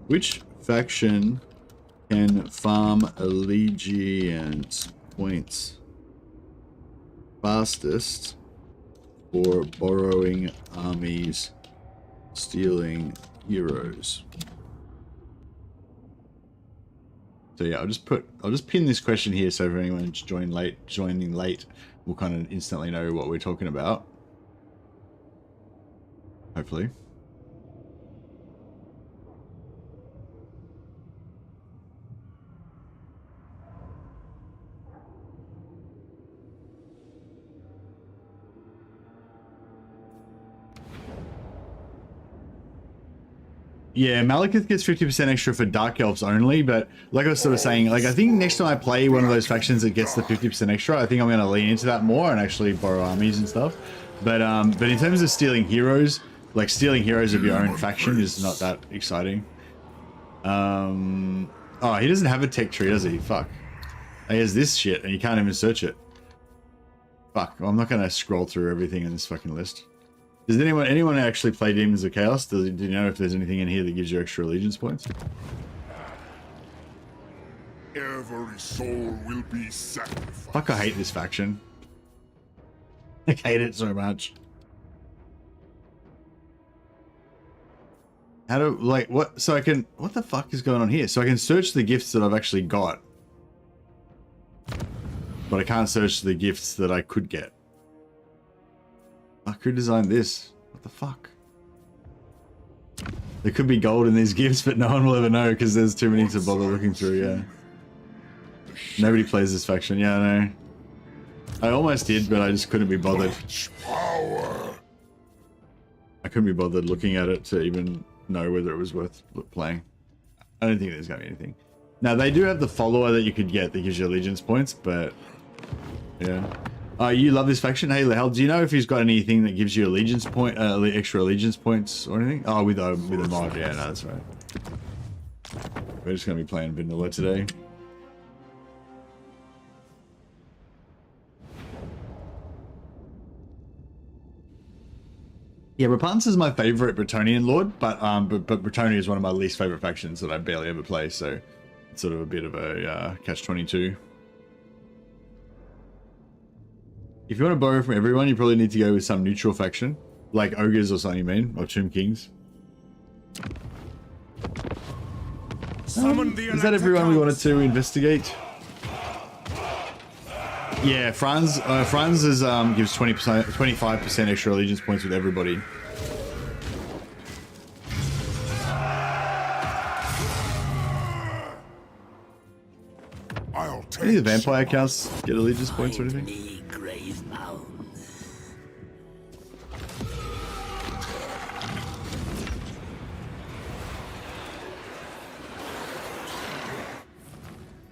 Which faction can farm allegiance points fastest for borrowing armies, stealing heroes? So yeah, I'll just pin this question here so if anyone's joining late, we'll kind of instantly know what we're talking about. Hopefully. Yeah, Malekith gets 50% extra for Dark Elves only, but like I was sort of saying, like I think next time I play one of those factions that gets the 50% extra, I think I'm going to lean into that more and actually borrow armies and stuff. But in terms of stealing heroes, like stealing heroes of your own faction is not that exciting. Oh, he doesn't have a tech tree, does he? Fuck. He has this shit and you can't even search it. Fuck, well, I'm not going to scroll through everything in this fucking list. Does anyone actually play Demons of Chaos? Do you know if there's anything in here that gives you extra allegiance points? Every soul will be sacrificed. Fuck, I hate this faction. I hate it so much. How do, like, what? So I can, what the fuck is going on here? So I can search the gifts that I've actually got. But I can't search the gifts that I could get. Fuck, who designed this? What the fuck? There could be gold in these gifts, but no one will ever know because there's too many to bother looking through, yeah. Nobody plays this faction, yeah, I know. I almost did, but I just couldn't be bothered. Power. I couldn't be bothered looking at it to even know whether it was worth playing. I don't think there's going to be anything. Now, they do have the follower that you could get that gives you allegiance points, but yeah. Oh, you love this faction? Hey, Lehel, do you know if he's got anything that gives you allegiance point, extra allegiance points or anything? Oh, with a mod, yeah, no, that's right. We're just going to be playing vanilla today. Yeah, Rapunzel is my favorite Bretonnian lord, but Bretonnia is one of my least favorite factions that I barely ever play, so it's sort of a bit of a catch-22. If you want to borrow from everyone, you probably need to go with some neutral faction, like Ogres or something, you mean, or Tomb Kings. Is that everyone we wanted to investigate? Yeah, Franz is, gives 25% extra allegiance points with everybody. Any of the vampire accounts get allegiance points or anything?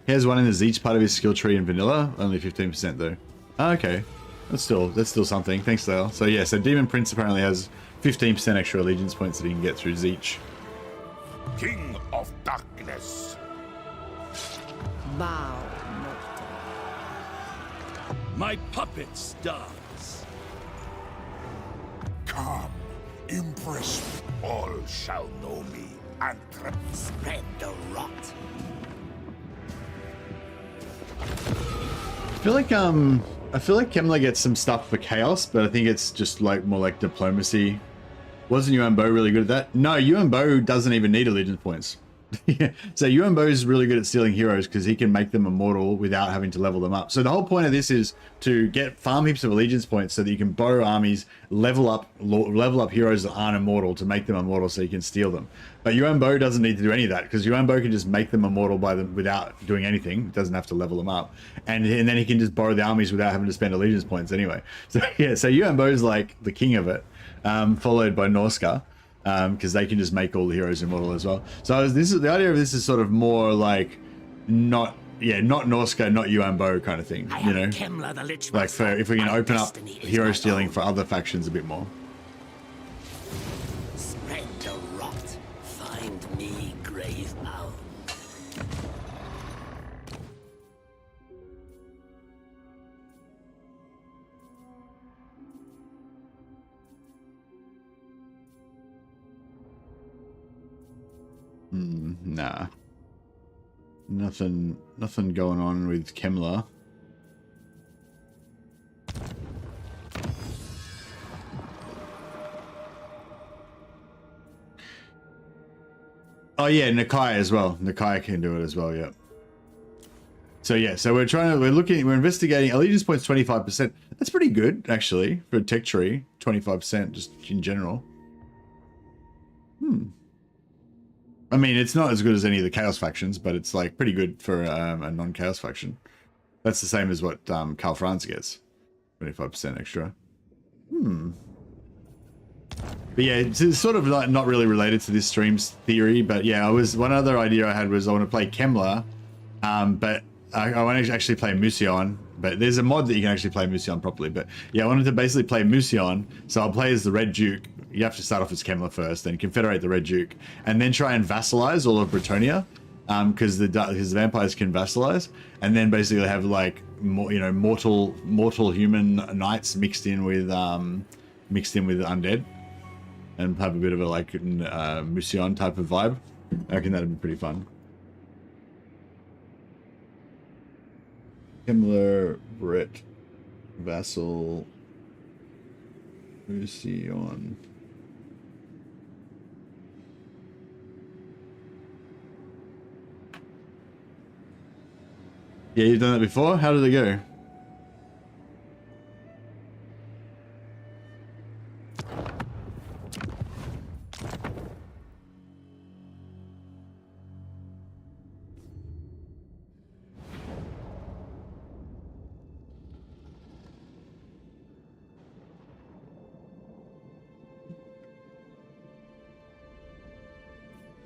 Here's one in the Zeech part of his skill tree in vanilla, only 15% though. Oh, okay, that's still something. Thanks, Dale. So yeah, so Demon Prince apparently has 15% extra allegiance points that he can get through Zeech. King of Darkness. Bow. My puppet stars. Come, impress me. All shall know me and Spread the rot. I feel like Kemler gets some stuff for chaos, but I think it's just like more like diplomacy. Wasn't Yuan Bo really good at that? No, Yuan Bo doesn't even need allegiance points. So Yuan Bo is really good at stealing heroes because he can make them immortal without having to level them up. So the whole point of this is to get farm heaps of allegiance points so that you can borrow armies, level up heroes that aren't immortal to make them immortal so you can steal them. But Yuan Bo doesn't need to do any of that because Yuan Bo can just make them immortal without doing anything. Doesn't have to level them up, and then he can just borrow the armies without having to spend allegiance points anyway. So yeah, so Yuan Bo is like the king of it, followed by Norska. Because they can just make all the heroes immortal as well. So the idea of this is sort of more like not Norska, not Yuan Bo kind of thing, you know. Kemler, the Lich like Master, if we can my open up destiny is hero my stealing own. for other factions a bit more. Spread the rot. Find me, grave mound. Nah. Nothing going on with Kemler. Oh yeah, Nakai as well. Nakai can do it as well, yeah. So yeah, so we're investigating allegiance points 25%. That's pretty good actually for a tech tree, 25% just in general. I mean, it's not as good as any of the Chaos factions, but it's like pretty good for a non-Chaos faction. That's the same as what Karl Franz gets, 25% extra. But yeah, it's sort of like not really related to this stream's theory, but yeah, one other idea I had was I want to play Kemler, but I want to actually play Musion. But there's a mod that you can actually play Musion properly. But yeah, I wanted to basically play Musion, so I'll play as the Red Duke. You have to start off as Kemler first, then confederate the Red Duke, and then try and vassalize all of Bretonnia, because his vampires can vassalize, and then basically have like mortal human knights mixed in with mixed in with undead, and have a bit of a like Mission type of vibe. I reckon that'd be pretty fun. Himmler, Brett, Vassal, Mission. Yeah, you've done that before? How did it go?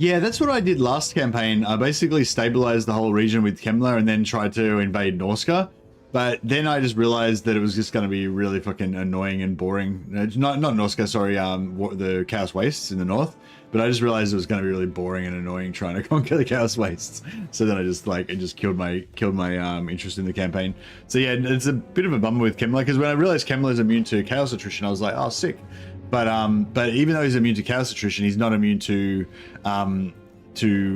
Yeah, that's what I did last campaign. I basically stabilized the whole region with Kemmler and then tried to invade Norska. But then I just realized that it was just going to be really fucking annoying and boring. Not Norska, sorry, the Chaos Wastes in the north. But I just realized it was going to be really boring and annoying trying to conquer the Chaos Wastes. So then I just it just killed my interest in the campaign. So yeah, it's a bit of a bummer with Kemmler, because when I realized Kemmler is immune to Chaos Attrition, I was like, oh, sick. But even though he's immune to Chaos Attrition, he's not immune to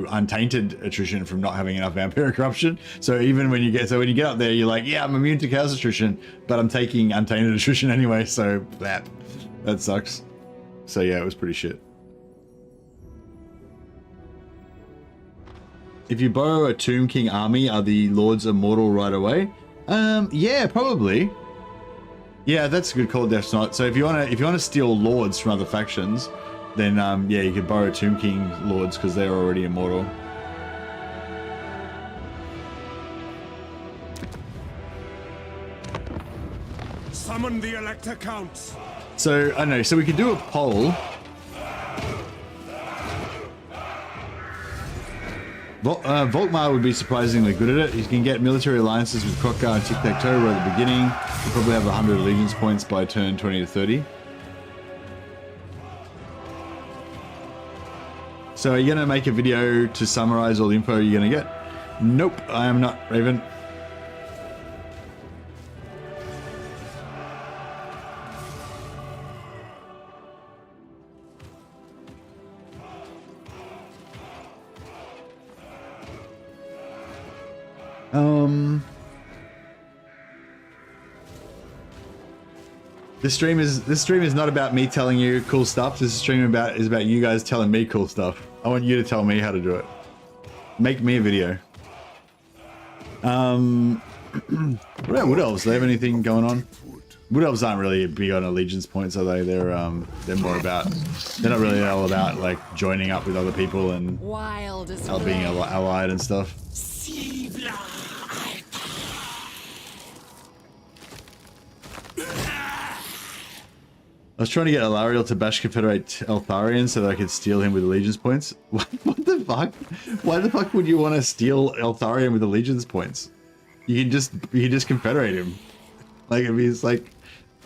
Untainted Attrition from not having enough Vampiric Corruption. So even when you get up there, you're like, yeah, I'm immune to Chaos Attrition, but I'm taking Untainted Attrition anyway. So that sucks. So yeah, it was pretty shit. If you borrow a Tomb King army, are the lords immortal right away? Yeah, probably. Yeah, that's a good call, Death Knot. So if you wanna steal lords from other factions, then yeah, you could borrow Tomb King lords because they're already immortal. Summon the Elector Counts. So I don't know. So we could do a poll. Volkmar would be surprisingly good at it. He can get military alliances with Krokkar and Tic-Tac-Toe right at the beginning. He'll probably have 100 allegiance points by turn 20 to 30. So are you going to make a video to summarize all the info you're going to get? Nope, I am not, Raven. This stream is not about me telling you cool stuff. This stream is about you guys telling me cool stuff. I want you to tell me how to do it. Make me a video. What about Wood Elves? Do they have anything going on? Wood Elves aren't really big on allegiance points, are they? They're more about, they're not really all about like joining up with other people and being allied and stuff. I was trying to get Alariel to bash Confederate Eltharion so that I could steal him with allegiance points. What the fuck? Why the fuck would you want to steal Eltharion with allegiance points? You can just Confederate him. Like, it's like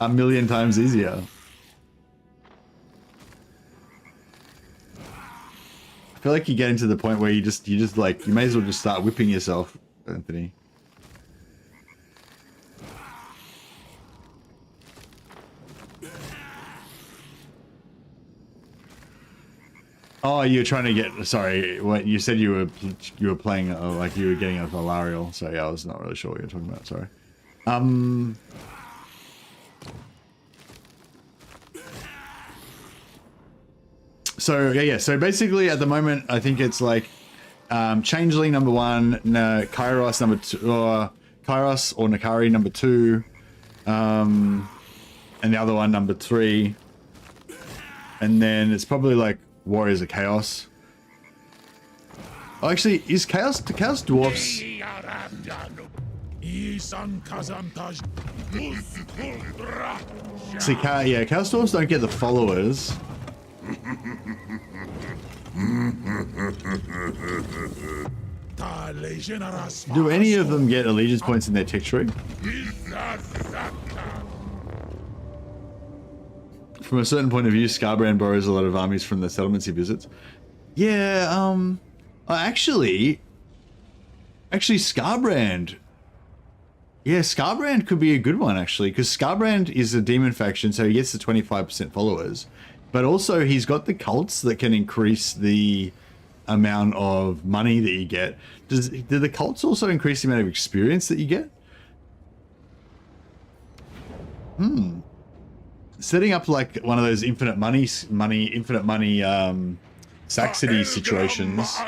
a million times easier. I feel like you're getting to the point where you may as well just start whipping yourself, Anthony. Oh, you're trying to get, sorry, what you said you were playing, like you were getting a Valarial, so yeah, I was not really sure what you're talking about, sorry. So yeah, so basically at the moment, I think it's like, Changeling number 1, Kairos number 2, or Kairos or Nakari number 2, and the other one number 3, and then it's probably like Warriors of Chaos. Oh, actually, is Chaos Dwarfs? See, yeah, Chaos Dwarfs don't get the followers. Do any of them get allegiance points in their tech tree? From a certain point of view, Scarbrand borrows a lot of armies from the settlements he visits. Yeah, actually Scarbrand Yeah, Scarbrand could be a good one, actually, because Scarbrand is a demon faction, so he gets the 25% followers. But also, he's got the cults that can increase the amount of money that you get. Do the cults also increase the amount of experience that you get? Setting up like one of those infinite money Saxony situations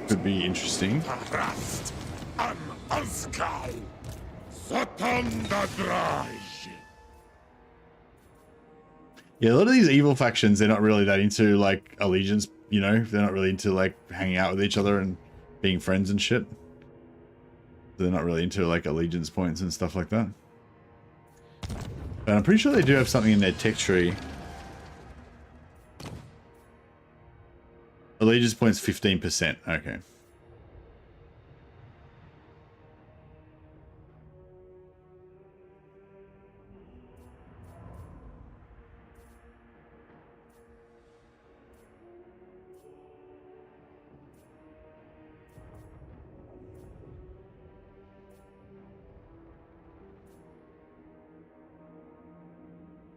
could be interesting. Yeah, a lot of these evil factions, they're not really that into like allegiance, you know, they're not really into like hanging out with each other and being friends and shit. They're not really into like allegiance points and stuff like that. But I'm pretty sure they do have something in their tech tree. Allegiance points 15%. Okay.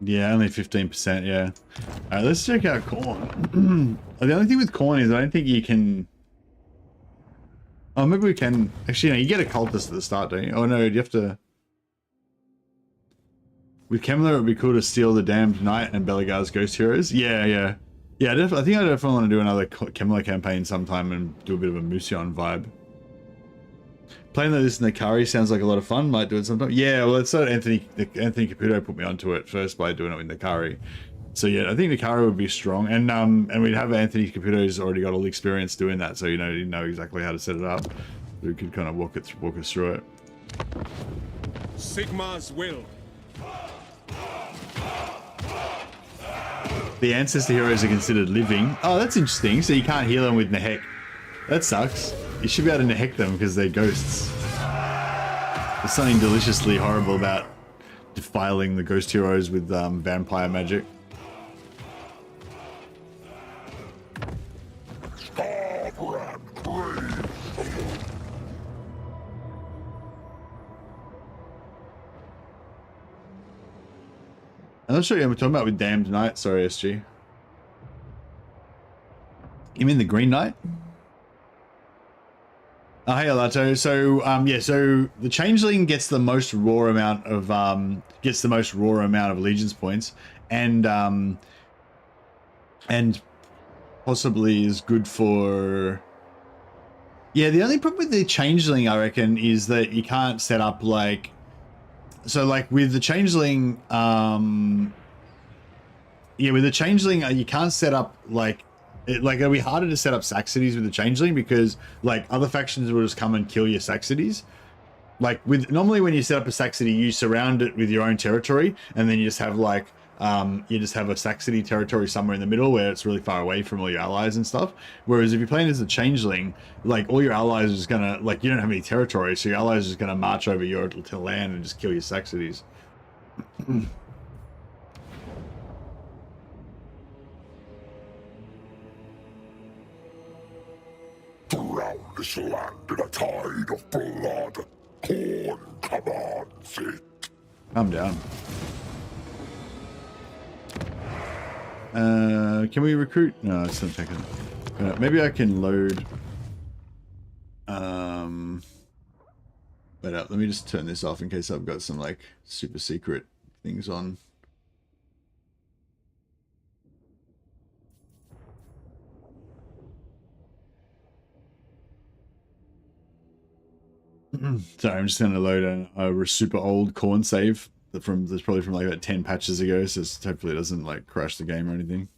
Yeah, only 15%, yeah. Alright, let's check out corn. The only thing with corn is I don't think you can... Oh, maybe we can... Actually, no, you get a cultist at the start, don't you? Oh no, you have to... With Kemmler, it would be cool to steal the Damned Knight and Belegar's Ghost Heroes. Yeah, yeah. Yeah, I think I definitely want to do another Kemmler campaign sometime and do a bit of a Musion vibe. Playing this in the Nakari sounds like a lot of fun. Might do it sometime. Yeah, well, it's Anthony Caputo put me onto it first by doing it with Nakari. So yeah, I think Nakari would be strong, and we'd have Anthony Caputo's already got all the experience doing that, so you know exactly how to set it up. We could kind of walk us through it. Sigmar's will. The ancestor heroes are considered living. Oh, that's interesting. So you can't heal them with Nehek. That sucks. You should be able to Nehek them because they're ghosts. There's something deliciously horrible about defiling the ghost heroes with vampire magic. I'm not sure what we're talking about with Damned Knight. Sorry, SG. You mean the Green Knight? Oh, hey, Alato. So, yeah, so the Changeling gets the most raw amount of allegiance points, and possibly is good for. Yeah, the only problem with the Changeling, I reckon, is that you can't set up like. So, like with the Changeling, yeah, with the Changeling, you can't set up like. It'll be harder to set up Saxonies with the Changeling because like other factions will just come and kill your Saxonies. Like normally when you set up a Saxony, you surround it with your own territory, and then you just have like you just have a Saxony territory somewhere in the middle where it's really far away from all your allies and stuff. Whereas if you're playing as a Changeling, like all your allies are just gonna like you don't have any territory, so your allies are just gonna march over your to land and just kill your Saxonies. Drown this land in a tide of blood. Corn commands it. Calm down. Can we recruit? No, it's not taking. Maybe I can load. Wait up. Let me just turn this off in case I've got some like super secret things on. Sorry, I'm just going to load a super old corn save that's probably from like about 10 patches ago, so hopefully it doesn't like crash the game or anything.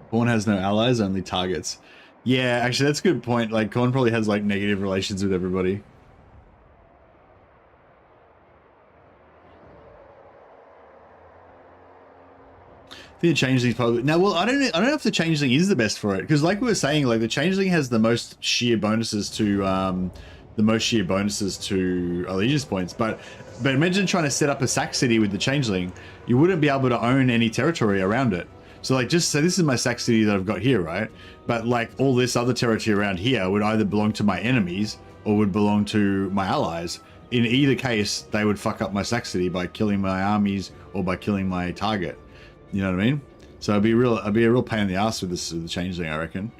Corn has no allies, only targets. Yeah, actually, that's a good point. Like, Corn probably has, like, negative relations with everybody. think the changeling probably now. Well, I don't know if the changeling is the best for it, because like we were saying, like the changeling has the most sheer bonuses to allegiance points. But imagine trying to set up a sack city with the changeling. You wouldn't be able to own any territory around it. So like, just say this is my sack city that I've got here, right? But like all this other territory around here would either belong to my enemies or would belong to my allies. In either case, they would fuck up my sack city by killing my armies or by killing my target. You know what I mean? So it'd be a real pain in the ass with the changeling, I reckon.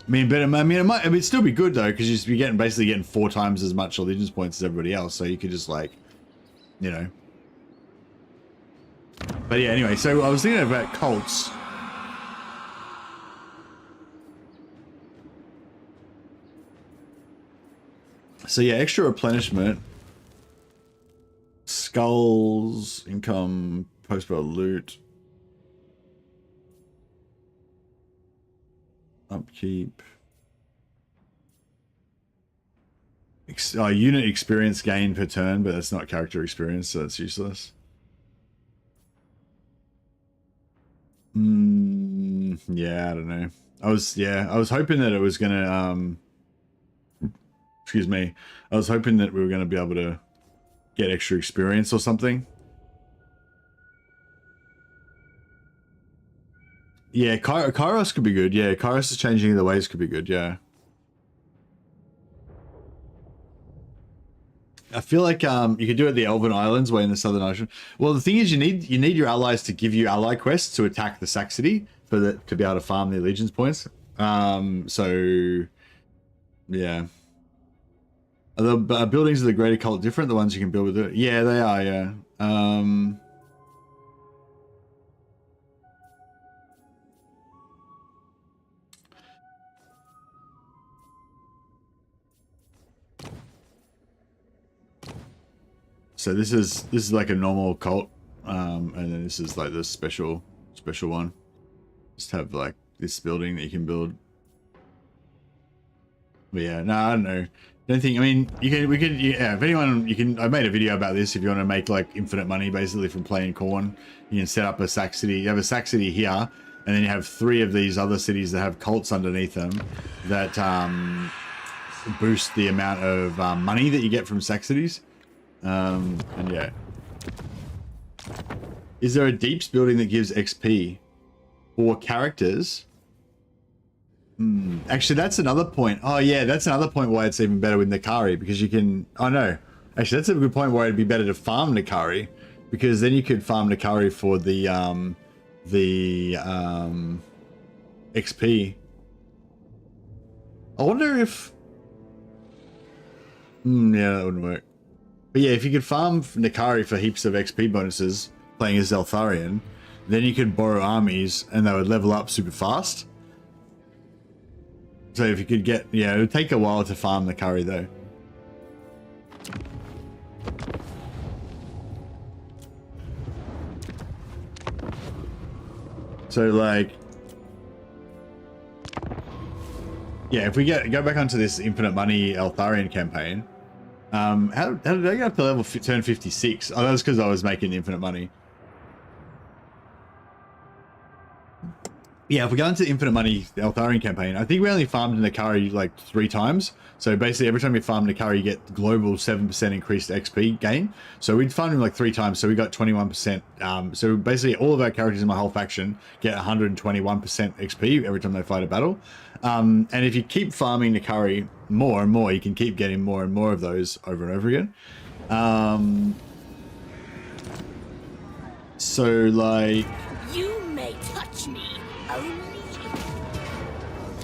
It'd still be good though, because you'd be basically getting 4 times as much allegiance points as everybody else. So you could just like, you know. But yeah, anyway, so I was thinking about cults. So yeah, extra replenishment. Skulls, income, post-battle loot. Upkeep. Unit experience gain per turn, but that's not character experience, so that's useless. Yeah, I don't know. I was hoping that it was gonna excuse me. I was hoping that we were gonna be able to get extra experience or something. Yeah, Kairos could be good. Yeah, Kairos is changing the ways could be good. Yeah. I feel like you could do it at the Elven Islands way in the Southern Ocean. Well, the thing is, you need your allies to give you ally quests to attack the sack city to be able to farm the allegiance points. So yeah. Are the buildings of the greater cult different? The ones you can build with it? Yeah, they are. Yeah. So this is like a normal cult, and then this is like the special one. Just have like this building that you can build. But yeah, no, I don't know. Don't think. I mean, we could. Yeah, if anyone, you can. I made a video about this. If you want to make like infinite money, basically from playing Corn, you can set up a sack city. You have a sack city here, and then you have 3 of these other cities that have cults underneath them that boost the amount of money that you get from sack cities. And yeah. Is there a deeps building that gives XP for characters? Actually, that's another point. Oh yeah, that's another point why it's even better with Nakari, because you can... Oh no. Actually, that's a good point why it'd be better to farm Nakari, because then you could farm Nakari for the XP. I wonder if... yeah, that wouldn't work. But yeah, if you could farm Nakari for heaps of XP bonuses playing as Zeltharian, then you could borrow armies and they would level up super fast. So if you could get... Yeah, it would take a while to farm Nakari though. So like... Yeah, if we go back onto this Infinite Money Eltharian campaign... how did I get up to level turn 56? Oh, that was because I was making infinite money. Yeah, if we go into Infinite Money, the Eltharian campaign, I think we only farmed Nakari like 3 times. So basically every time you farm Nakari, you get global 7% increased XP gain. So we'd farmed him like 3 times, so we got 21%. So basically all of our characters in my whole faction get 121% XP every time they fight a battle. And if you keep farming Nakari more and more, you can keep getting more and more of those over and over again. So like... You may touch me, only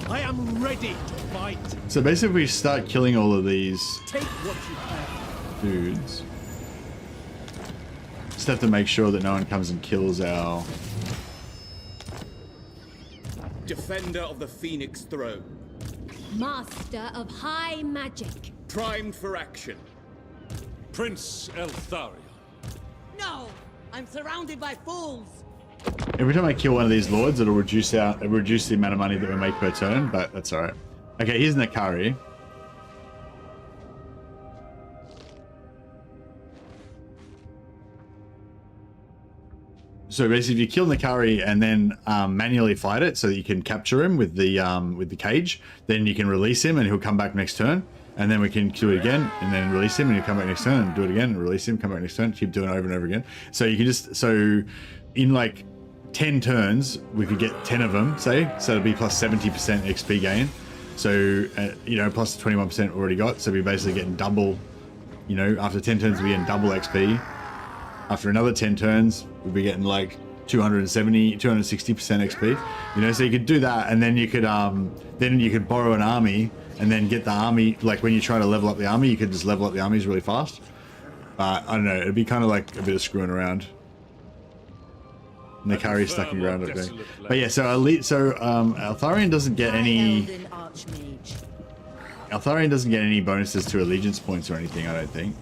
I am ready to fight. So basically we start killing all of these Take what you have. dudes. Just have to make sure that no one comes and kills our... Defender of the Phoenix Throne. Master of high magic. Primed for action. Prince Eltharion. No! I'm surrounded by fools! Every time I kill one of these lords, it'll reduce the amount of money that we make per turn, but that's alright. Okay, here's Nakari. so basically, if you kill Nakari and then manually fight it, so that you can capture him with the cage, then you can release him and he'll come back next turn, and then we can do it again and then release him and he'll come back next turn and do it again and release him, come back next turn, keep doing it over and over again. So you can just in like 10 turns we could get 10 of them, say, so it'd be plus 70% XP gain. So you know, plus the 21% already got, so we're basically getting double. You know, after 10 turns we're getting double XP. After another 10 turns we'll be getting like 260% XP. You know, so you could do that, and then you could borrow an army and then get the army. Like when you try to level up the army, you could just level up the armies really fast. But I don't know, it'd be kind of like a bit of screwing around. Nakari stuck in ground up there. But yeah, so Altharian doesn't get any. Altharian doesn't get any bonuses to allegiance points or anything, I don't think.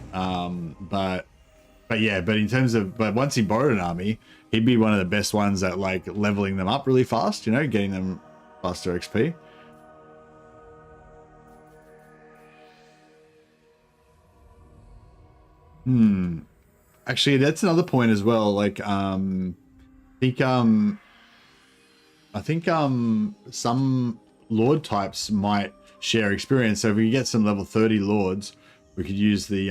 But in terms of, once he borrowed an army, he'd be one of the best ones at like leveling them up really fast, you know, getting them faster XP. Actually, that's another point as well. Like, I think some lord types might share experience. So if we get some level 30 lords, we could use the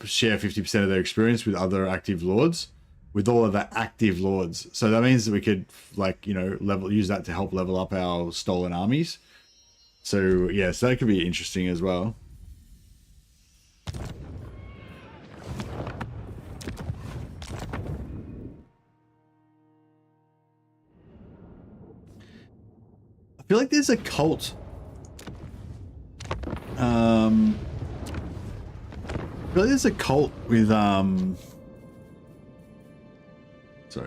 share 50% of their experience with other active lords, with all of the active lords. So that means that we could, like, you know, use that to help level up our stolen armies. So yeah, so that could be interesting as well. I feel like there's a cult. I feel like there's a cult with sorry,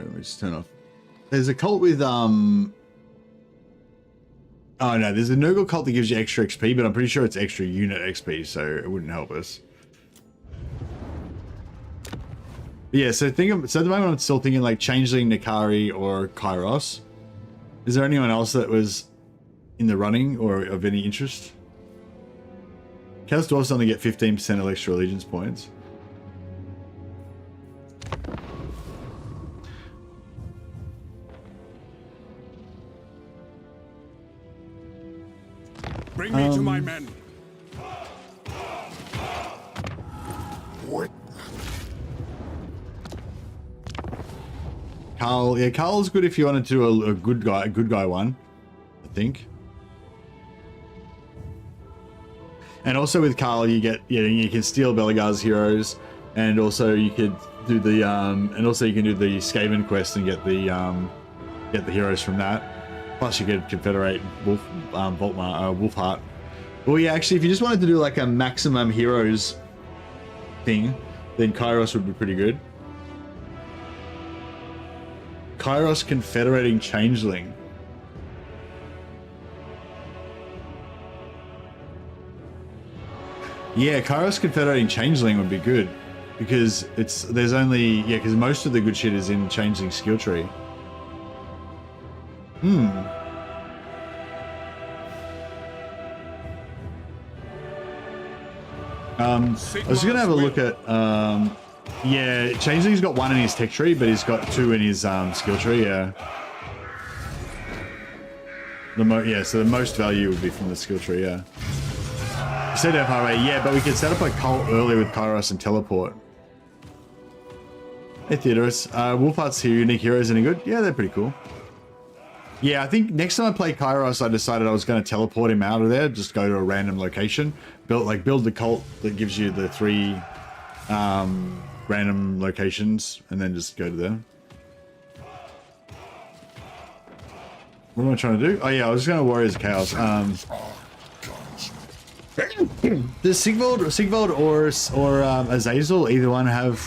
let me just turn off. There's a cult with oh no, there's a Nurgle cult that gives you extra XP, but I'm pretty sure it's extra unit XP, so it wouldn't help us. But yeah, so at the moment I'm still thinking like Changeling, Nakari, or Kairos. Is there anyone else that was in the running or of any interest? Chaos Dwarfs only get 15% of extra allegiance points. Bring me to my men. Carl, yeah, Carl's good if you want to do a good guy one, I think. And also with Carl, you get, you can steal Belegar's heroes, and also you could do the Skaven quest and get the heroes from that. Plus you could confederate Wolfheart. Well, yeah, actually, if you just wanted to do like a maximum heroes thing, then Kairos would be pretty good. Kairos confederating changeling. Yeah, Kairos confederating changeling would be good, because because most of the good shit is in changeling skill tree. I was gonna have a look at yeah, changeling's got 1 in his tech tree, but he's got 2 in his skill tree. Yeah. So the most value would be from the skill tree. Yeah. Set up highway, yeah, but we could set up a cult early with Kairos and teleport. Hey Theodorus, Wolfheart's unique heroes any good? Yeah, they're pretty cool. Yeah, I think next time I play Kairos, I decided I was going to teleport him out of there, just go to a random location, build the cult that gives you the 3 random locations, and then just go to them. What am I trying to do? Oh yeah, I was just going to Warriors of Chaos. Does Sigvald or Azazel, either one have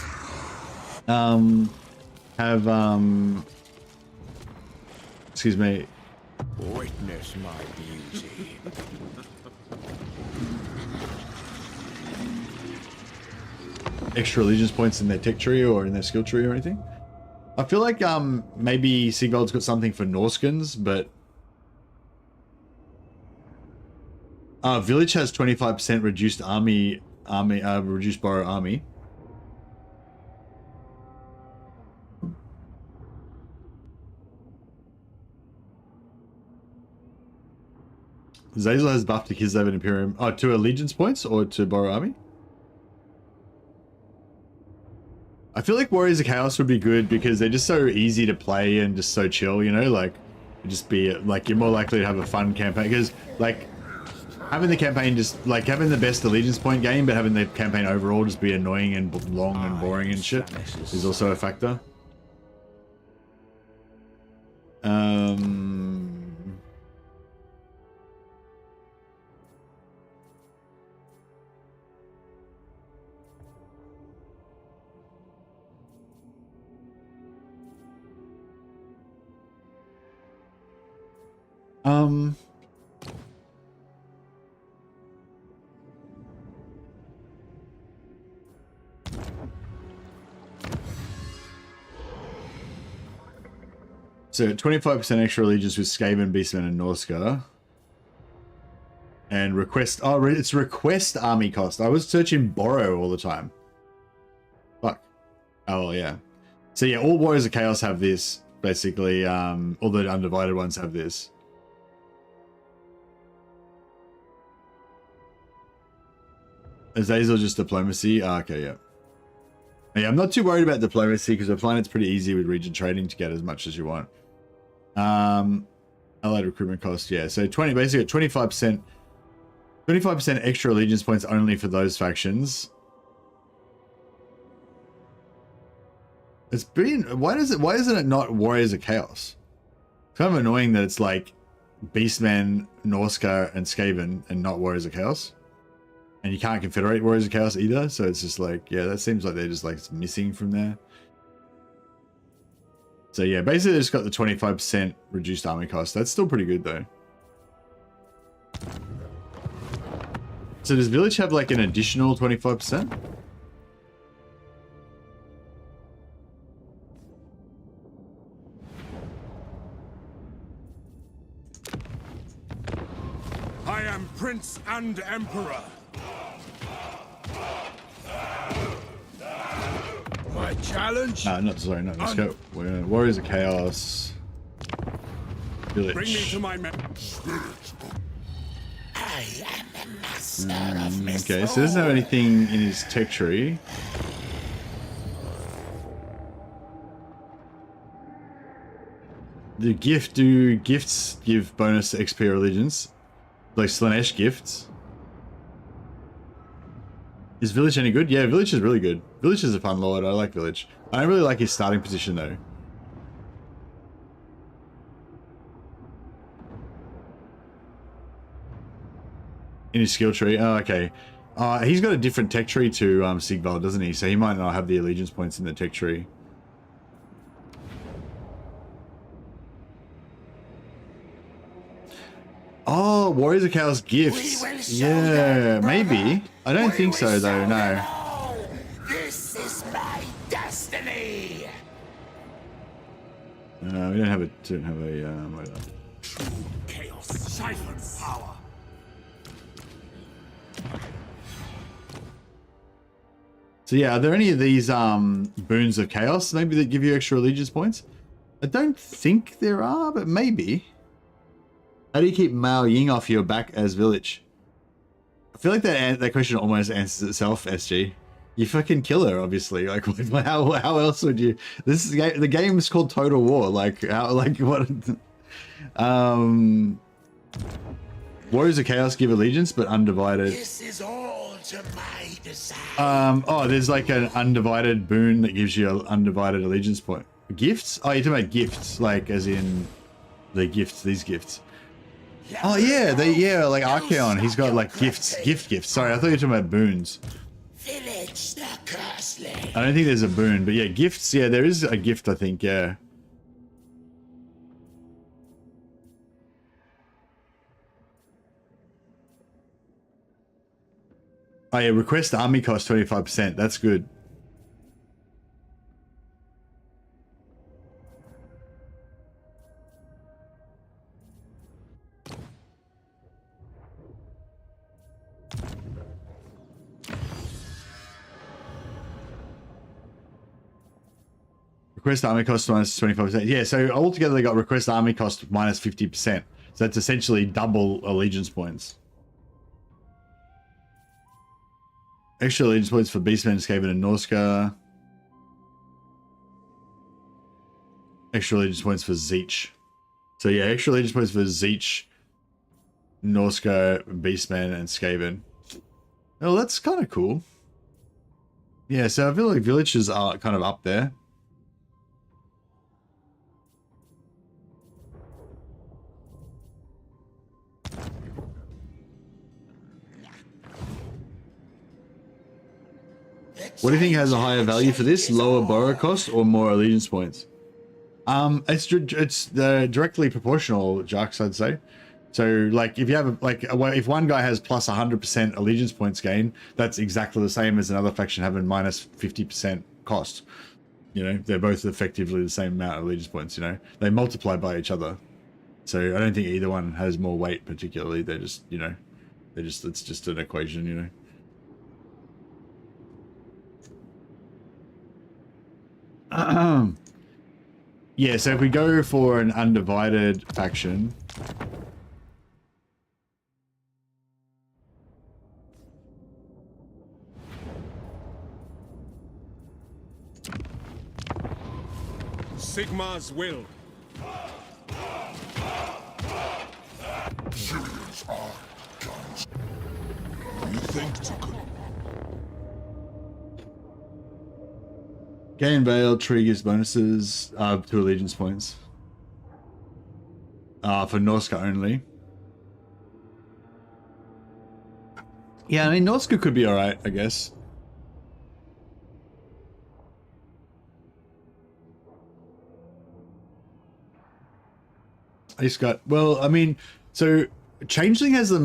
excuse me. Witness my beauty. Extra allegiance points in their tech tree or in their skill tree or anything? I feel like maybe Sigvald's got something for Norskins, but Village has 25% reduced reduced borrow army. Zazel has buffed to Kislev and Imperium. Oh, to allegiance points or to borrow army? I feel like Warriors of Chaos would be good because they're just so easy to play and just so chill, you know, like it'd just be like you're more likely to have a fun campaign because like having the campaign just like having the best allegiance point game, but having the campaign overall just be annoying and long and boring and shit is also a factor. So 25% extra allegiance with Skaven, Beastmen, and Norska. And request. Oh, it's request army cost. I was searching borrow all the time. Fuck. Oh, well, yeah. So yeah, all Warriors of Chaos have this, basically. All the undivided ones have this. Azazel just diplomacy. Oh, okay, yeah. Yeah, I'm not too worried about diplomacy because I find it's pretty easy with region trading to get as much as you want. Allied recruitment cost, yeah. So basically 25% extra allegiance points only for those factions. It's been why isn't it not Warriors of Chaos? It's kind of annoying that it's like Beastmen, Norska, and Skaven and not Warriors of Chaos. And you can't confederate Warriors of Chaos either, so it's just like, yeah, that seems like they're just like missing from there. So yeah, basically they just got the 25% reduced army cost. That's still pretty good though. So does Village have like an additional 25%? I am Prince and Emperor. My challenge? Let's go. Warriors of Chaos. Village. Bring me to my men. I am the master of Okay, so doesn't have anything in his tech tree. Do gifts give bonus to XP or allegiance? Like Slanesh gifts. Is Village any good? Yeah, Village is really good. Village is a fun lord. I like Village. I don't really like his starting position though. In his skill tree. Oh, okay. He's got a different tech tree to Sigvald, doesn't he? So he might not have the allegiance points in the tech tree. Oh, Warriors of Chaos gifts. Yeah, maybe. I don't think so though, no. This is my destiny. We don't have a True chaos. Siphon power. So yeah, are there any of these boons of chaos maybe that give you extra allegiance points? I don't think there are, but maybe. How do you keep Mao Ying off your back as Village? I feel like that question almost answers itself, SG. You fucking kill her, obviously. Like, how else would you? This is the game is called Total War. Like, how? Like, what? Warriors of Chaos give allegiance, but undivided. This is all to my desire. Oh, there's like an undivided boon that gives you an undivided allegiance point. Gifts? Oh, you're talking about gifts, like as in the gifts. These gifts. Oh yeah, like Archeon. He's got like gifts. Sorry, I thought you were talking about boons. Village the Cursely. I don't think there's a boon, but yeah, gifts. Yeah, there is a gift, I think, yeah. Oh yeah, request army cost 25%. That's good. Request army cost minus 25%. Yeah, so altogether they got request army cost minus 50%. So that's essentially double allegiance points. Extra allegiance points for Beastmen, Skaven, and Norska. Extra allegiance points for Zeech. So yeah, extra allegiance points for Zeech, Norska, Beastmen, and Skaven. Oh, that's kind of cool. Yeah, so I feel like villages are kind of up there. What do you think has a higher value for this? Lower borrow cost or more allegiance points? It's directly proportional, Jax, I'd say. So like if you have if one guy has plus 100% allegiance points gain, that's exactly the same as another faction having minus 50% cost. You know, they're both effectively the same amount of allegiance points. You know, they multiply by each other. So I don't think either one has more weight particularly. They're just, you know, it's just an equation. You know. Yeah, so if we go for an undivided faction, Sigmar's will. Syrians are guns. You think to good. Gain Veil triggers bonuses to allegiance points. For Norska only. Yeah, I mean, Norska could be alright, I guess. He's got, well, I mean, so Changeling has the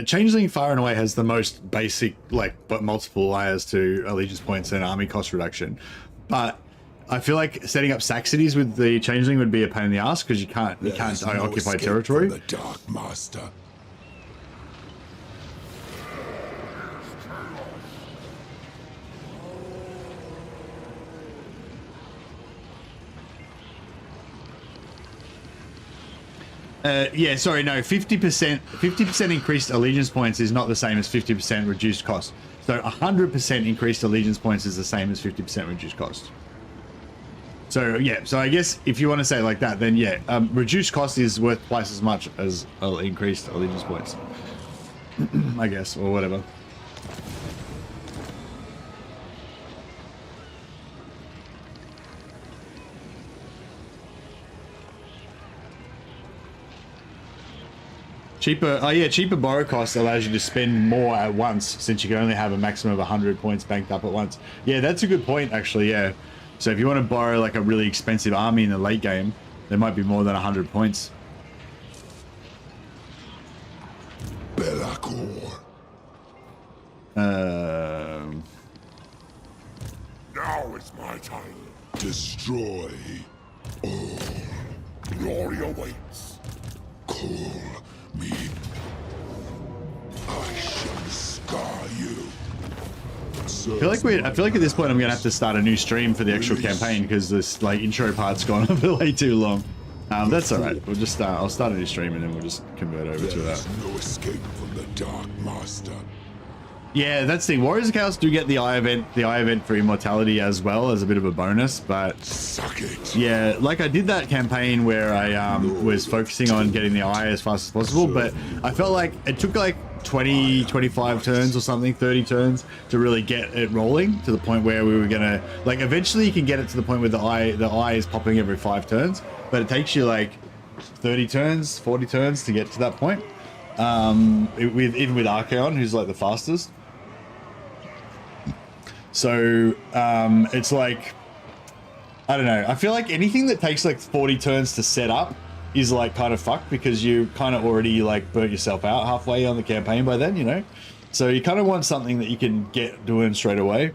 Changeling far and away has the most basic, like, but multiple layers to allegiance points and army cost reduction. But I feel like setting up sack cities with the Changeling would be a pain in the ass because you can't occupy territory. The Dark Master. Yeah, sorry, no, 50% increased allegiance points is not the same as 50% reduced cost. So 100% increased allegiance points is the same as 50% reduced cost. So yeah, so I guess if you want to say it like that, then yeah, reduced cost is worth twice as much as increased allegiance points, I guess, or whatever. Cheaper borrow cost allows you to spend more at once since you can only have a maximum of 100 points banked up at once. Yeah, that's a good point, actually, yeah. So if you want to borrow like a really expensive army in the late game, there might be more than 100 points. Belacor. Now is my time. Destroy all. Glory awaits. Call me. I shall scar you. I feel like at this point I'm gonna have to start a new stream for the actual campaign because this like intro part's gone on for way too long. That's all right. We'll just I'll start a new stream and then we'll just convert over to that. No escape from the Dark Master. Yeah, that's the thing. Warriors of Chaos do get the eye event for immortality as well as a bit of a bonus, but Suck it. yeah, like I did that campaign where I was focusing on getting the eye as fast as possible, but I felt like it took like 20, 25 turns or something, 30 turns to really get it rolling to the point where we were gonna, like, eventually you can get it to the point where the eye is popping every 5 turns, but it takes you like 30 turns, 40 turns to get to that point. Even with Archaon, who's like the fastest. So it's like, I don't know, I feel like anything that takes like 40 turns to set up is like kind of fucked because you kind of already like burnt yourself out halfway on the campaign by then, you know? So you kind of want something that you can get doing straight away.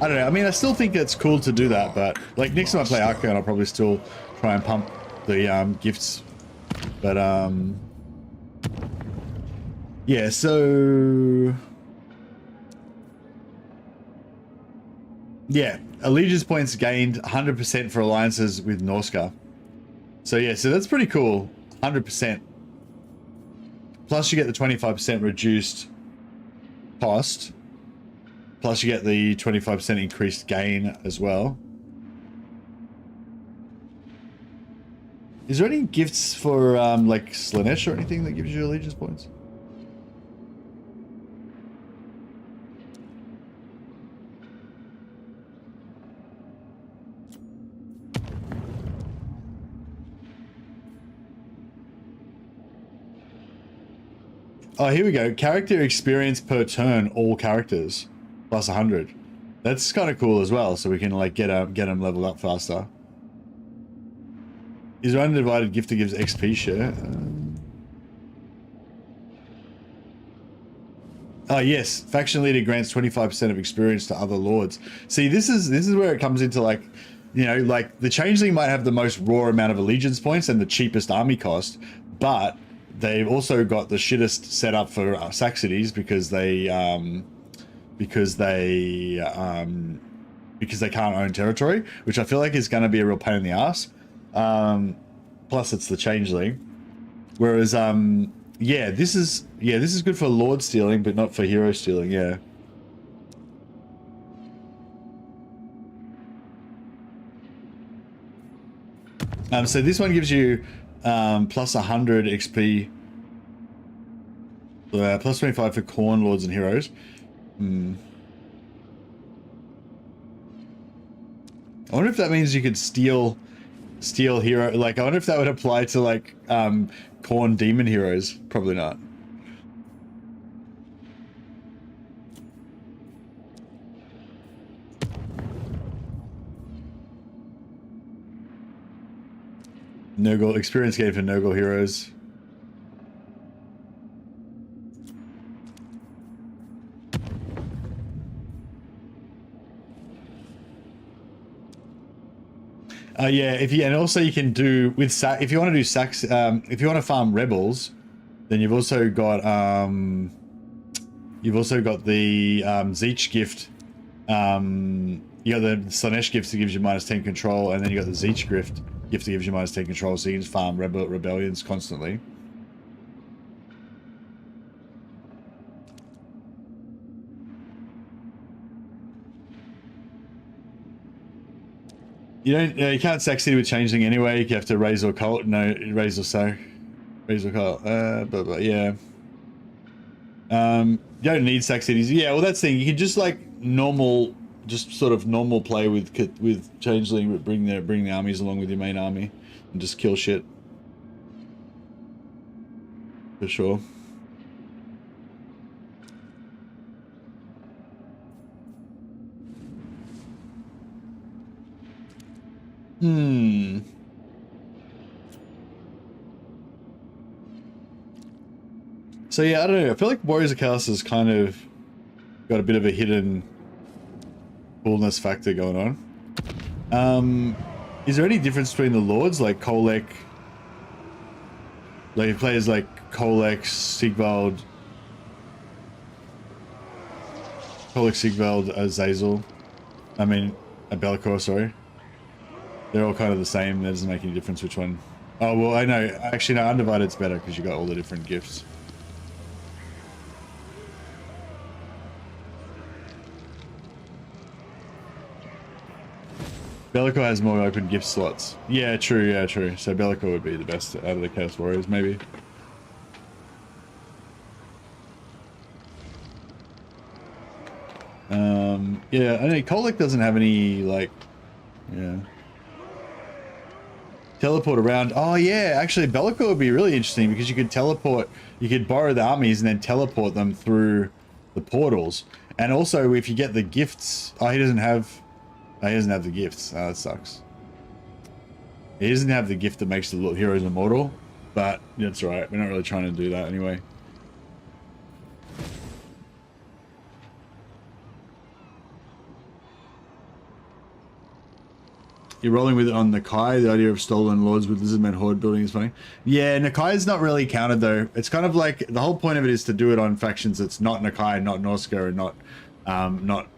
I don't know, I mean, I still think it's cool to do that, but like next time I play Archaon, I'll probably still try and pump the gifts. But yeah, so yeah, allegiance points gained 100% for alliances with Norska. So yeah, so that's pretty cool. 100%. Plus you get the 25% reduced cost. Plus you get the 25% increased gain as well. Is there any gifts for like Slanesh or anything that gives you allegiance points? Oh, here we go. Character experience per turn, all characters, plus 100. That's kind of cool as well, so we can like get them leveled up faster. Is there undivided gift that gives XP share? Oh yes, faction leader grants 25% of experience to other lords. See, this is where it comes into like, you know, like the changeling might have the most raw amount of allegiance points and the cheapest army cost, but they've also got the shittest setup for Saxonies because they can't own territory, which I feel like is going to be a real pain in the ass. Plus it's the changeling, whereas yeah, this is good for lord stealing, but not for hero stealing. Yeah. So this one gives you plus 100 XP, plus 25 for corn lords and heroes. I wonder if that means you could steal hero. Like, I wonder if that would apply to like corn demon heroes. Probably not. Nurgle experience gain for Nurgle heroes. Yeah, and also you can do with if you want to do sax, if you want to farm rebels, then you've also got the Zeech gift. You got the Slanesh gift that gives you -10 control, and then you got the Zeech gift that gives you -10 control, so you can just farm rebellions constantly. You can't sack city with changeling anyway. You have to raise or cult. No, raise or so. Raise or cult. But yeah. You don't need sack cities. Yeah, well that's the thing. You can just like sort of normal play with changeling, but bring the armies along with your main army and just kill shit. For sure. So yeah, I don't know. I feel like Warriors of Chaos has kind of got a bit of a hidden coolness factor going on. Is there any difference between the lords, like Kolek, like players like Kolek, Sigvald, Azazel? I mean, Be'lakor, sorry. They're all kind of the same. That doesn't make any difference which one. Oh, well, I know. Actually, no, Undivided's better because you got all the different gifts. Be'lakor has more open gift slots. Yeah, true. Yeah, true. So Be'lakor would be the best out of the Chaos Warriors, maybe. Yeah, I know Kolek doesn't have any, like, yeah. Teleport around. Oh yeah, actually Be'lakor would be really interesting because you could teleport, you could borrow the armies and then teleport them through the portals. And also if you get the gifts, he doesn't have the gifts. Oh, that sucks. He doesn't have the gift that makes the heroes immortal, but that's right. We're not really trying to do that anyway. You're rolling with it on Nakai. The idea of stolen lords with lizardmen horde building is funny. Yeah, Nakai is not really counted though. It's kind of like the whole point of it is to do it on factions that's not Nakai, not Norska, and not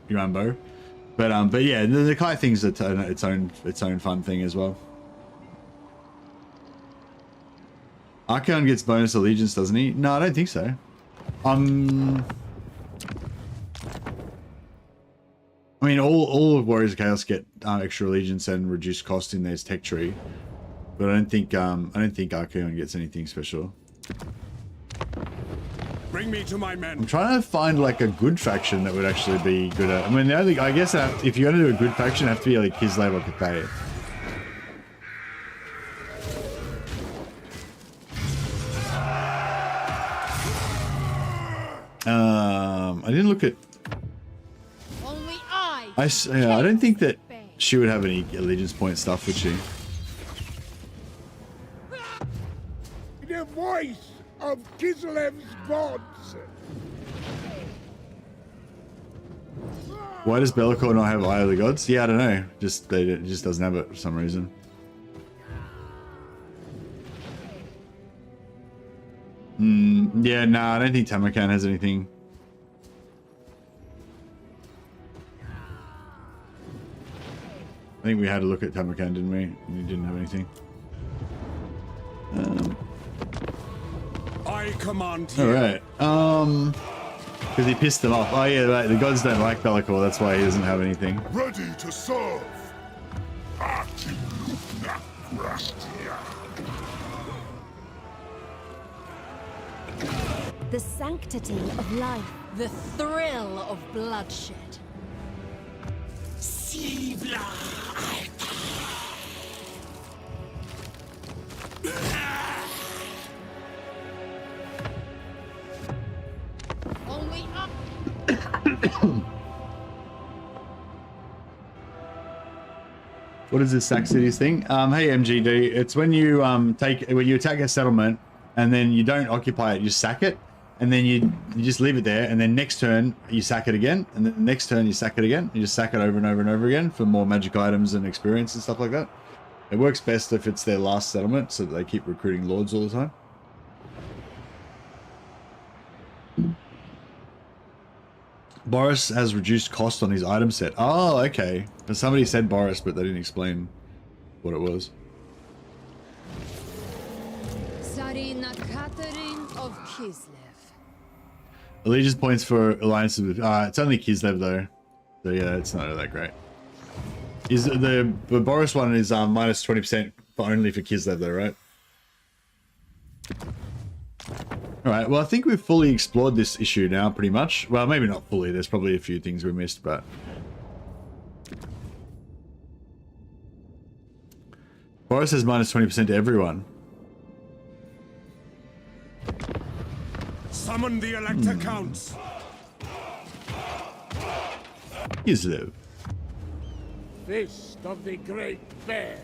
Urambo. But yeah, the Nakai thing's its own fun thing as well. Archeon gets bonus allegiance, doesn't he? No, I don't think so. I mean, all of Warriors of Chaos get extra allegiance and reduced cost in their tech tree, but I don't think Archeon gets anything special. Bring me to my men. I'm trying to find like a good faction that would actually be good at. I mean, the only, I guess if you're gonna do a good faction, it have to be like Kislev or Cathay. I didn't look at. Only I. Yeah, I don't think that she would have any allegiance point stuff, would she? The voice of Kislev's gods. Why does Be'lakor not have Eye of the Gods? Yeah, I don't know. It just doesn't have it for some reason. Yeah, nah, I don't think Tamarkan has anything. I think we had a look at Tamarkan, didn't we? And he didn't have anything. I command All you. right. Because he pissed them off. Oh yeah, right. The gods don't like Be'lakor. That's why he doesn't have anything. Ready to serve. The sanctity of life. The thrill of bloodshed. Only I. What is this Sack Cities thing? Hey MGD, it's when you when you attack a settlement and then you don't occupy it, you sack it, and then you just leave it there, and then next turn you sack it again, and then the next turn you sack it again. You just sack it over and over and over again for more magic items and experience and stuff like that. It works best if it's their last settlement, so that they keep recruiting lords all the time. Boris has reduced cost on his item set. Oh, okay. But somebody said Boris, but they didn't explain what it was. Sarina Catherine of Kislev. Allegiance points for alliances with... it's only Kislev, though. So, yeah, it's not that great. Is the Boris one is minus 20% only for Kislev, though, right? Alright, well, I think we've fully explored this issue now, pretty much. Well, maybe not fully. There's probably a few things we missed, but... Boris has minus 20% to everyone. Summon the Elector Counts. Kislev. Fist of the Great Bear.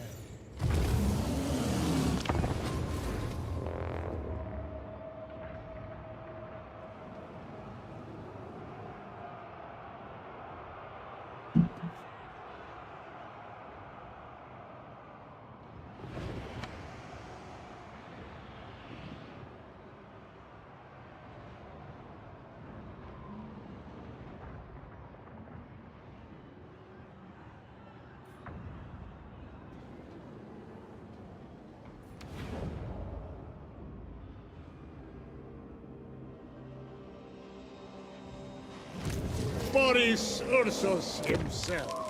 Boris Ursus himself.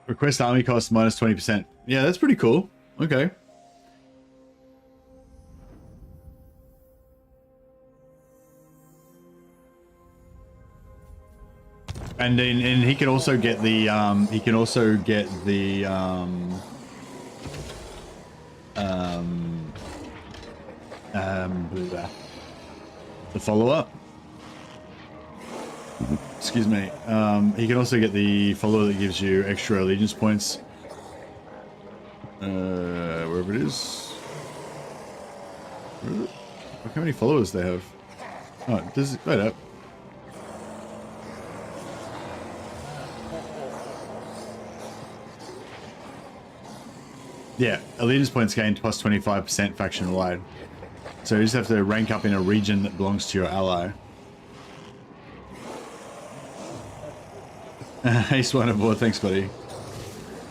Request army cost minus 20%. Yeah, that's pretty cool. Okay. And then he can also get the the follow-up. Excuse me. He can also get the follower that gives you extra allegiance points. Wherever it is. Where is it? Look how many followers they have. Oh, does it? Wait up. Yeah, allegiance points gained plus 25% faction wide. So you just have to rank up in a region that belongs to your ally. Ace one aboard, thanks buddy.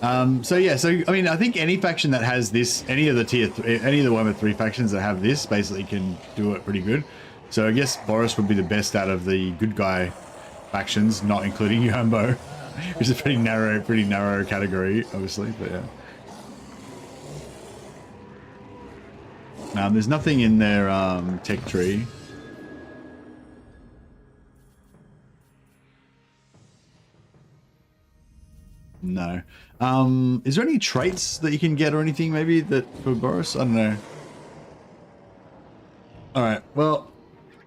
So yeah, so I mean, I think any faction that has this, any of the Warhammer 3 factions that have this, basically can do it pretty good. So I guess Boris would be the best out of the good guy factions, not including Yumbo, which is a pretty narrow category, obviously. But yeah, there's nothing in their tech tree. No. Is there any traits that you can get or anything maybe that for Boris? I don't know. All right. Well,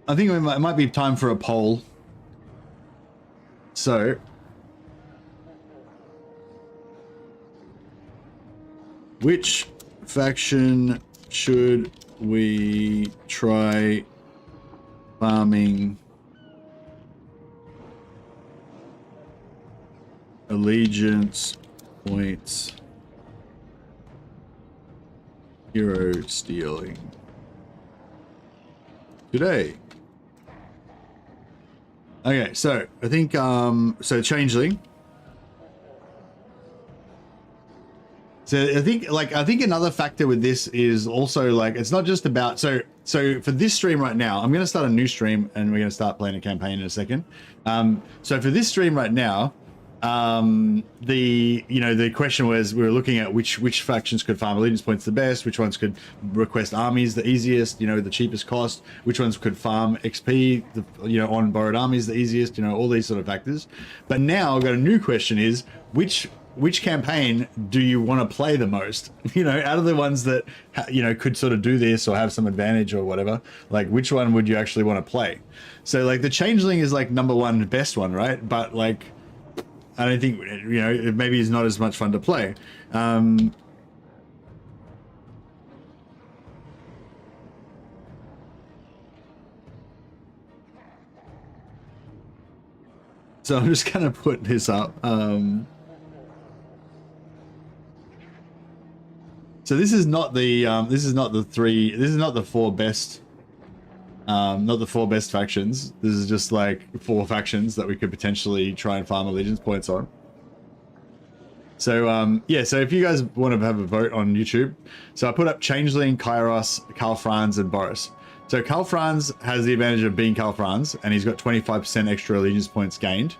I think it might be time for a poll. So, which faction should we try farming allegiance points hero stealing today? Okay, so I think so changeling. So I think another factor with this is also like it's not just about so for this stream right now, I'm gonna start a new stream and we're gonna start playing a campaign in a second. So for this stream right now, the question was we were looking at which factions could farm allegiance points the best, which ones could request armies the easiest, the cheapest cost, which ones could farm XP on borrowed armies the easiest, all these sort of factors. But now I've got a new question: is which campaign do you want to play the most? Out of the ones that could sort of do this or have some advantage or whatever, like which one would you actually want to play? So like the changeling is like number one best one, right? But like I don't think, it maybe is not as much fun to play. So I'm just gonna put this up. So this is not the four best. Not the four best factions. This is just like 4 factions that we could potentially try and farm allegiance points on. So yeah, so if you guys want to have a vote on YouTube, so I put up Changeling, Kairos, Karl Franz, and Boris. So Karl Franz has the advantage of being Karl Franz, and he's got 25% extra allegiance points gained.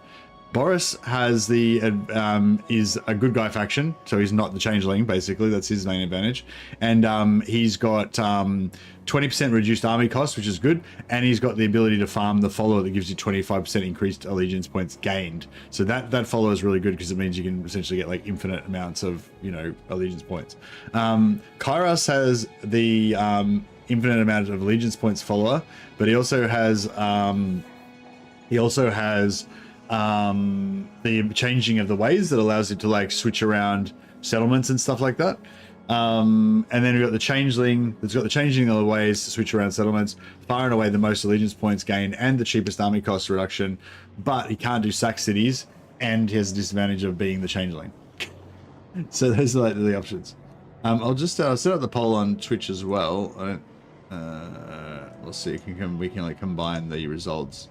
Boris has is a good guy faction, so he's not the Changeling, basically. That's his main advantage. And he's got 20% reduced army cost, which is good. And he's got the ability to farm the follower that gives you 25% increased allegiance points gained. So that follower is really good because it means you can essentially get like infinite amounts of, allegiance points. Kairos has the infinite amount of allegiance points follower, but he also has the changing of the ways that allows it to like switch around settlements and stuff like that. And then we've got the Changeling that's got the changing of the ways to switch around settlements, far and away the most allegiance points gained and the cheapest army cost reduction, but he can't do sack cities and he has the disadvantage of being the Changeling. So those are like the options. I'll just set up the poll on Twitch as well. We'll see if we can like combine the results.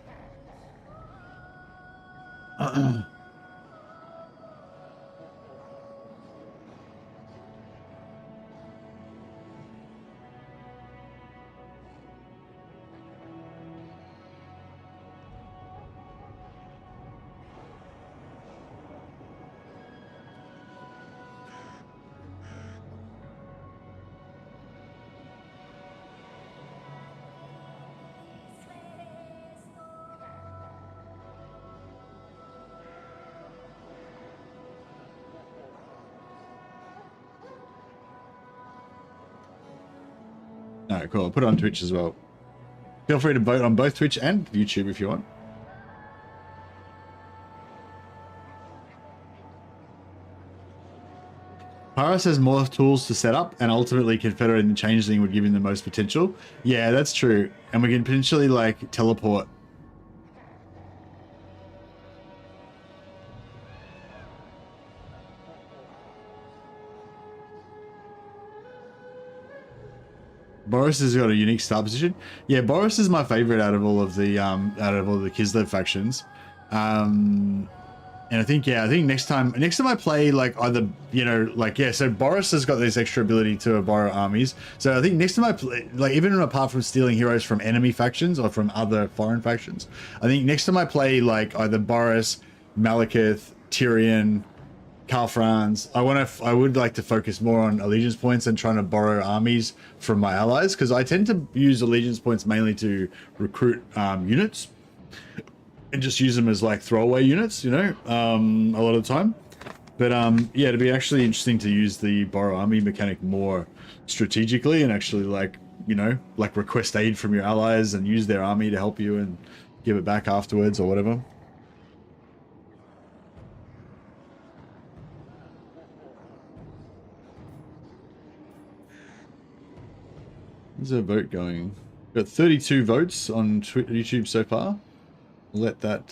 Alright, cool. I'll put it on Twitch as well. Feel free to vote on both Twitch and YouTube if you want. Paris has more tools to set up, and ultimately Confederate and Changeling would give him the most potential. Yeah, that's true. And we can potentially, like, teleport. Boris has got a unique start position. Yeah, Boris is my favorite out of all of the Kislev factions. And I think next time I play like either, you know, like, yeah, so Boris has got this extra ability to borrow armies. So I think next time I play, like, even apart from stealing heroes from enemy factions or from other foreign factions, I think next time I play like either Boris, Malekith, Tyrion, Karl Franz, I would like to focus more on allegiance points and trying to borrow armies from my allies, because I tend to use allegiance points mainly to recruit units. And just use them as like throwaway units, you know, a lot of the time. But yeah, it'd be actually interesting to use the borrow army mechanic more strategically and actually, like, you know, like request aid from your allies and use their army to help you and give it back afterwards or whatever. There's a vote going. Got 32 votes on YouTube so far. Let that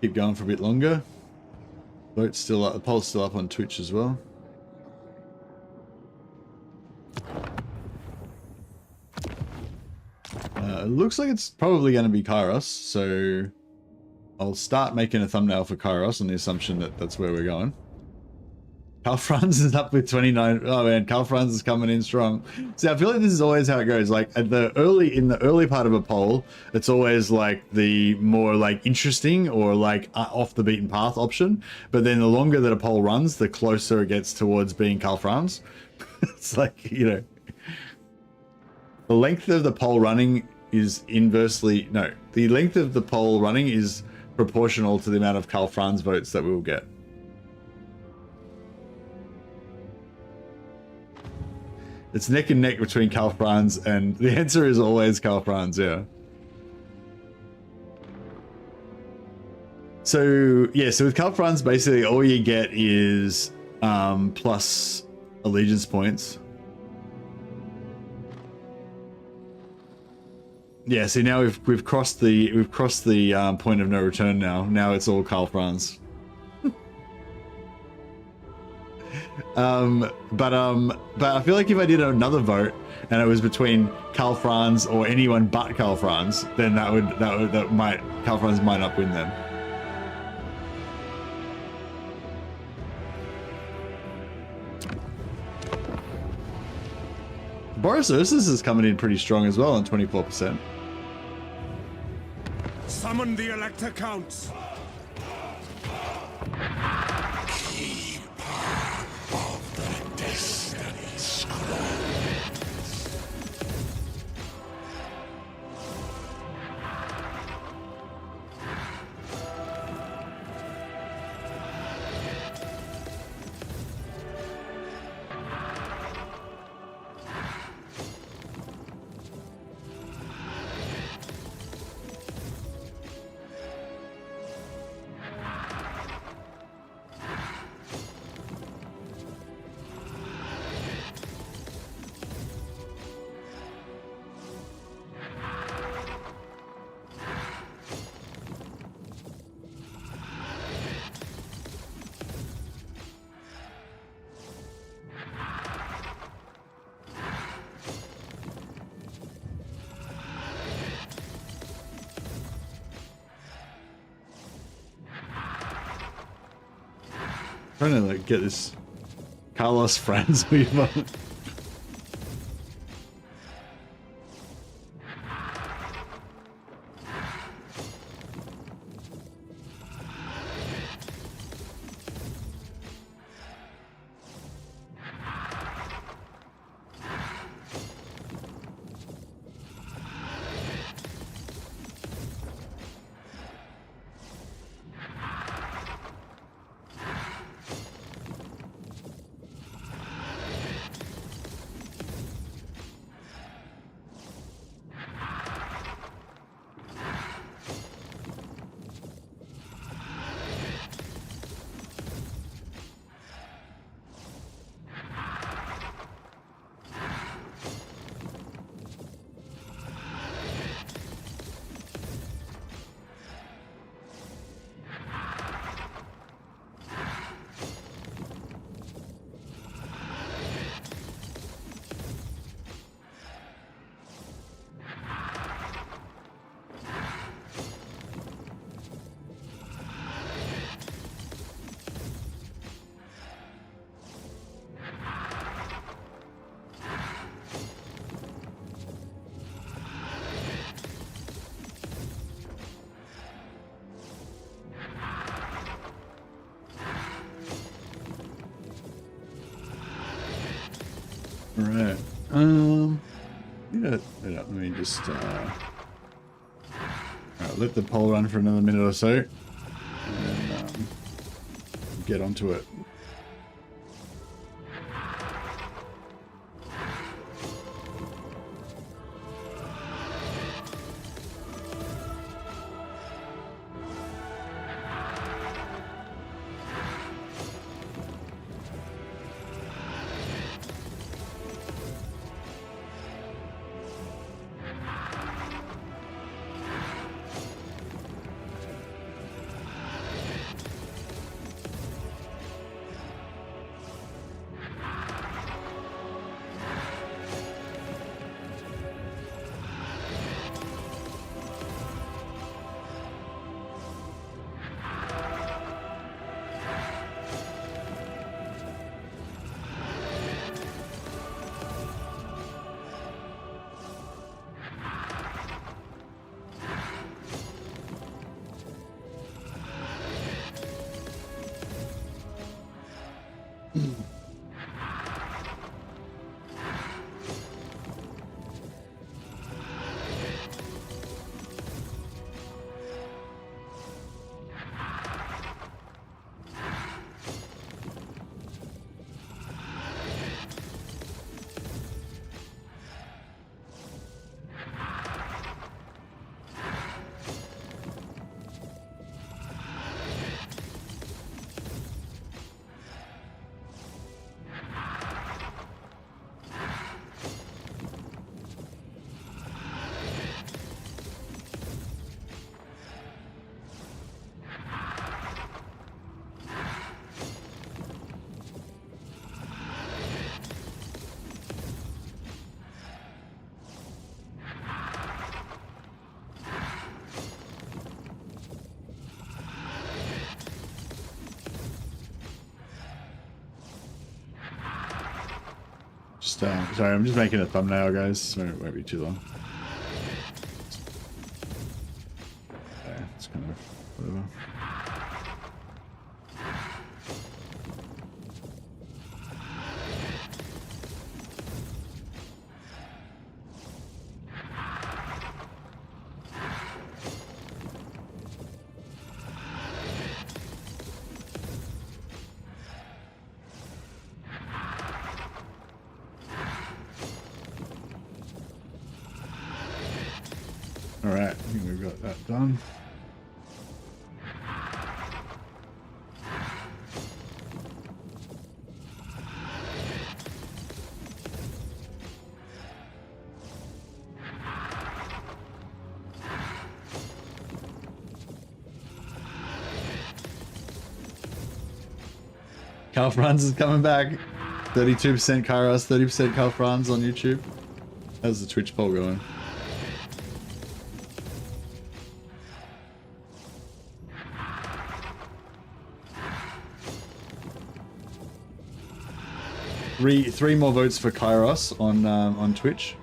keep going for a bit longer. Vote's still up, the poll's still up on Twitch as well. It looks like it's probably going to be Kairos, so I'll start making a thumbnail for Kairos on the assumption that that's where we're going. Karl Franz is up with 29. Oh man, Karl Franz is coming in strong. See, I feel like this is always how it goes. Like in the early part of a poll, it's always like the more like interesting or like off the beaten path option. But then the longer that a poll runs, the closer it gets towards being Karl Franz. It's like, you know, the length of the poll running is the length of the poll running is proportional to the amount of Karl Franz votes that we will get. It's neck and neck between Karl Franz, and the answer is always Karl Franz, yeah. So, yeah, so with Karl Franz, basically all you get is plus allegiance points. Yeah, see now we've crossed the point of no return now. Now it's all Karl Franz. But I feel like if I did another vote and it was between Karl Franz or anyone but Karl Franz, then Karl Franz might not win then. Boris Ursus is coming in pretty strong as well on 24%. Summon the Elector Counts. Trying to like get this Carlos Franz move on. Alright. Yeah, let me just alright, let the poll run for another minute or so. And then get onto it. Sorry, I'm just making a thumbnail, guys, so it won't be too long. Okay, it's kind of whatever. Alright, I think we've got that done. Calfrans is coming back. 32% Kairos, 30% Calfrans on YouTube. How's the Twitch poll going? Three more votes for Kairos on Twitch.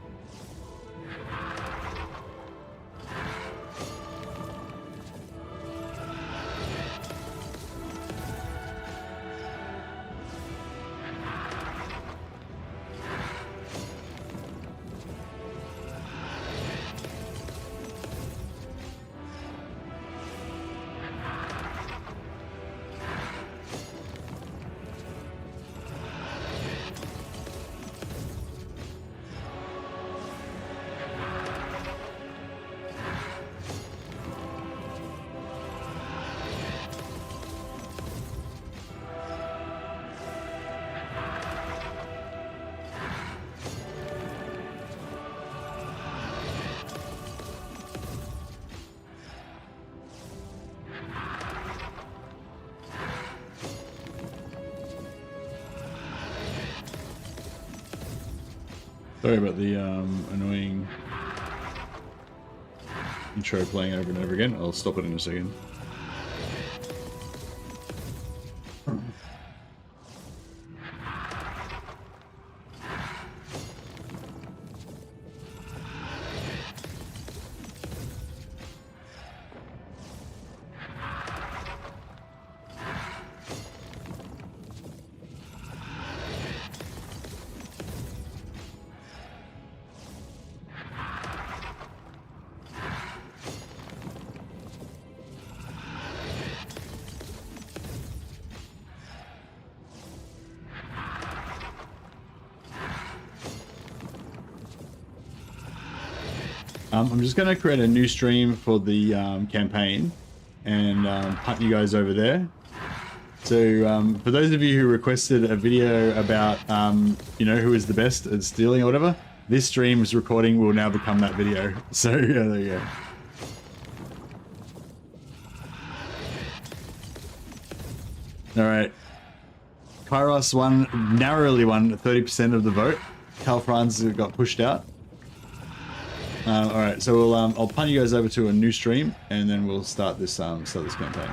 Sorry about the annoying intro playing over and over again. I'll stop it in a second. I'm just going to create a new stream for the campaign and punt you guys over there. So for those of you who requested a video about, you know, who is the best at stealing or whatever, this stream's recording will now become that video. So yeah, there you go. All right. Kairos narrowly won 30% of the vote. Cal Franz got pushed out. All right, so we'll I'll punt you guys over to a new stream, and then we'll start this campaign.